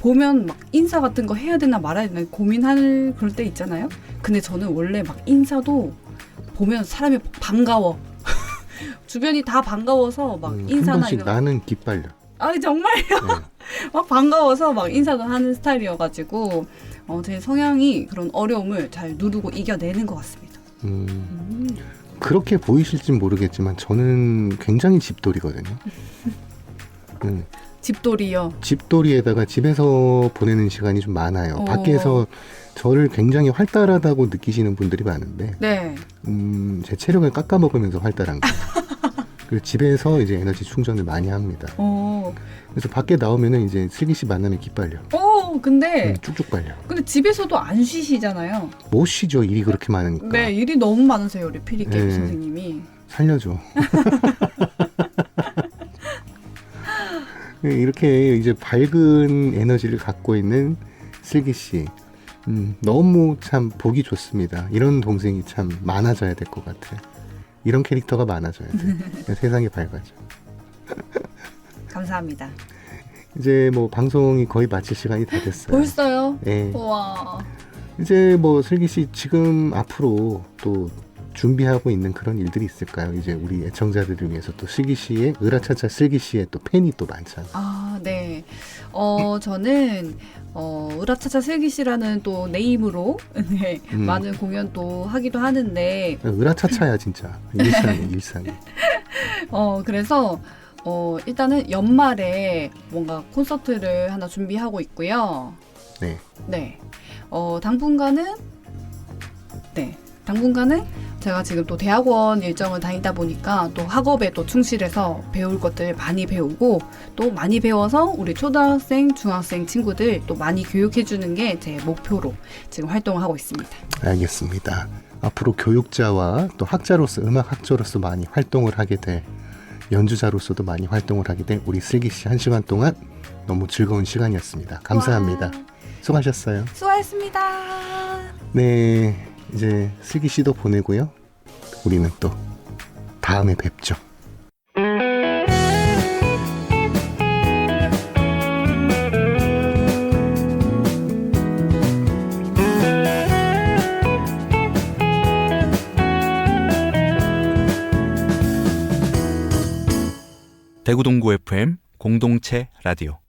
[SPEAKER 3] 보면 막 인사 같은 거 해야 되나 말아야 되나 고민할 그럴 때 있잖아요. 근데 저는 원래 막 인사도 보면 사람이 반가워. 주변이 다 반가워서 막
[SPEAKER 1] 한
[SPEAKER 3] 인사나
[SPEAKER 1] 번씩
[SPEAKER 3] 이런.
[SPEAKER 1] 나는 기빨려.
[SPEAKER 3] 아 정말요?
[SPEAKER 1] 네.
[SPEAKER 3] 막 반가워서 막 인사도 하는 스타일이어가지고 제 성향이 그런 어려움을 잘 누르고 이겨내는 것 같습니다.
[SPEAKER 1] 그렇게 보이실진 모르겠지만 저는 굉장히 집돌이거든요.
[SPEAKER 3] 집돌이요.
[SPEAKER 1] 집돌이에다가 집에서 보내는 시간이 좀 많아요. 밖에서 저를 굉장히 활달하다고 느끼시는 분들이 많은데
[SPEAKER 3] 네.
[SPEAKER 1] 제 체력을 깎아먹으면서 활달한 거예요. 그리고 집에서 이제 에너지 충전을 많이 합니다. 그래서 밖에 나오면은 이제 슬기 씨 만나면 기빨려.
[SPEAKER 3] 근데
[SPEAKER 1] 쭉쭉 빨려.
[SPEAKER 3] 근데 집에서도 안 쉬시잖아요.
[SPEAKER 1] 못 쉬죠. 일이 그렇게 많으니까.
[SPEAKER 3] 네, 일이 너무 많으세요, 우리 피리게임
[SPEAKER 1] 네.
[SPEAKER 3] 선생님이.
[SPEAKER 1] 살려줘. 이렇게 이제 밝은 에너지를 갖고 있는 슬기 씨. 너무 참 보기 좋습니다. 이런 동생이 참 많아져야 될 것 같아. 이런 캐릭터가 많아져야 돼. 세상이 밝아져.
[SPEAKER 3] 감사합니다.
[SPEAKER 1] 이제 뭐 방송이 거의 마칠 시간이 다 됐어요.
[SPEAKER 3] 벌써요?
[SPEAKER 1] 네.
[SPEAKER 3] 우와.
[SPEAKER 1] 이제 뭐 슬기 씨 지금 앞으로 또 준비하고 있는 그런 일들이 있을까요? 이제 우리 애청자들을 위해서 또 슬기 씨의 으라차차 슬기 씨의 또 팬이 또 많잖아요.
[SPEAKER 3] 아, 네. 저는 으라차차 슬기씨라는 또 네임으로 네, 많은 공연도 하기도 하는데
[SPEAKER 1] 으라차차야 진짜 일상이.
[SPEAKER 3] 그래서 일단은 연말에 뭔가 콘서트를 하나 준비하고 있고요.
[SPEAKER 1] 네.
[SPEAKER 3] 네. 당분간은 제가 지금 또 대학원 일정을 다니다 보니까 또 학업에 또 충실해서 배울 것들 많이 배우고 또 많이 배워서 우리 초등학생, 중학생 친구들 또 많이 교육해주는 게 제 목표로 지금 활동을 하고 있습니다.
[SPEAKER 1] 알겠습니다. 앞으로 교육자와 또 학자로서 음악학자로서 많이 활동을 하게 될 연주자로서도 많이 활동을 하게 될 우리 슬기 씨 1시간 동안 너무 즐거운 시간이었습니다. 감사합니다.
[SPEAKER 3] 와,
[SPEAKER 1] 수고하셨어요.
[SPEAKER 3] 수고하셨습니다.
[SPEAKER 1] 네, 이제 슬기 씨도 보내고요. 우리는 또 다음에 뵙죠.
[SPEAKER 2] 대구 동구 FM 공동체 라디오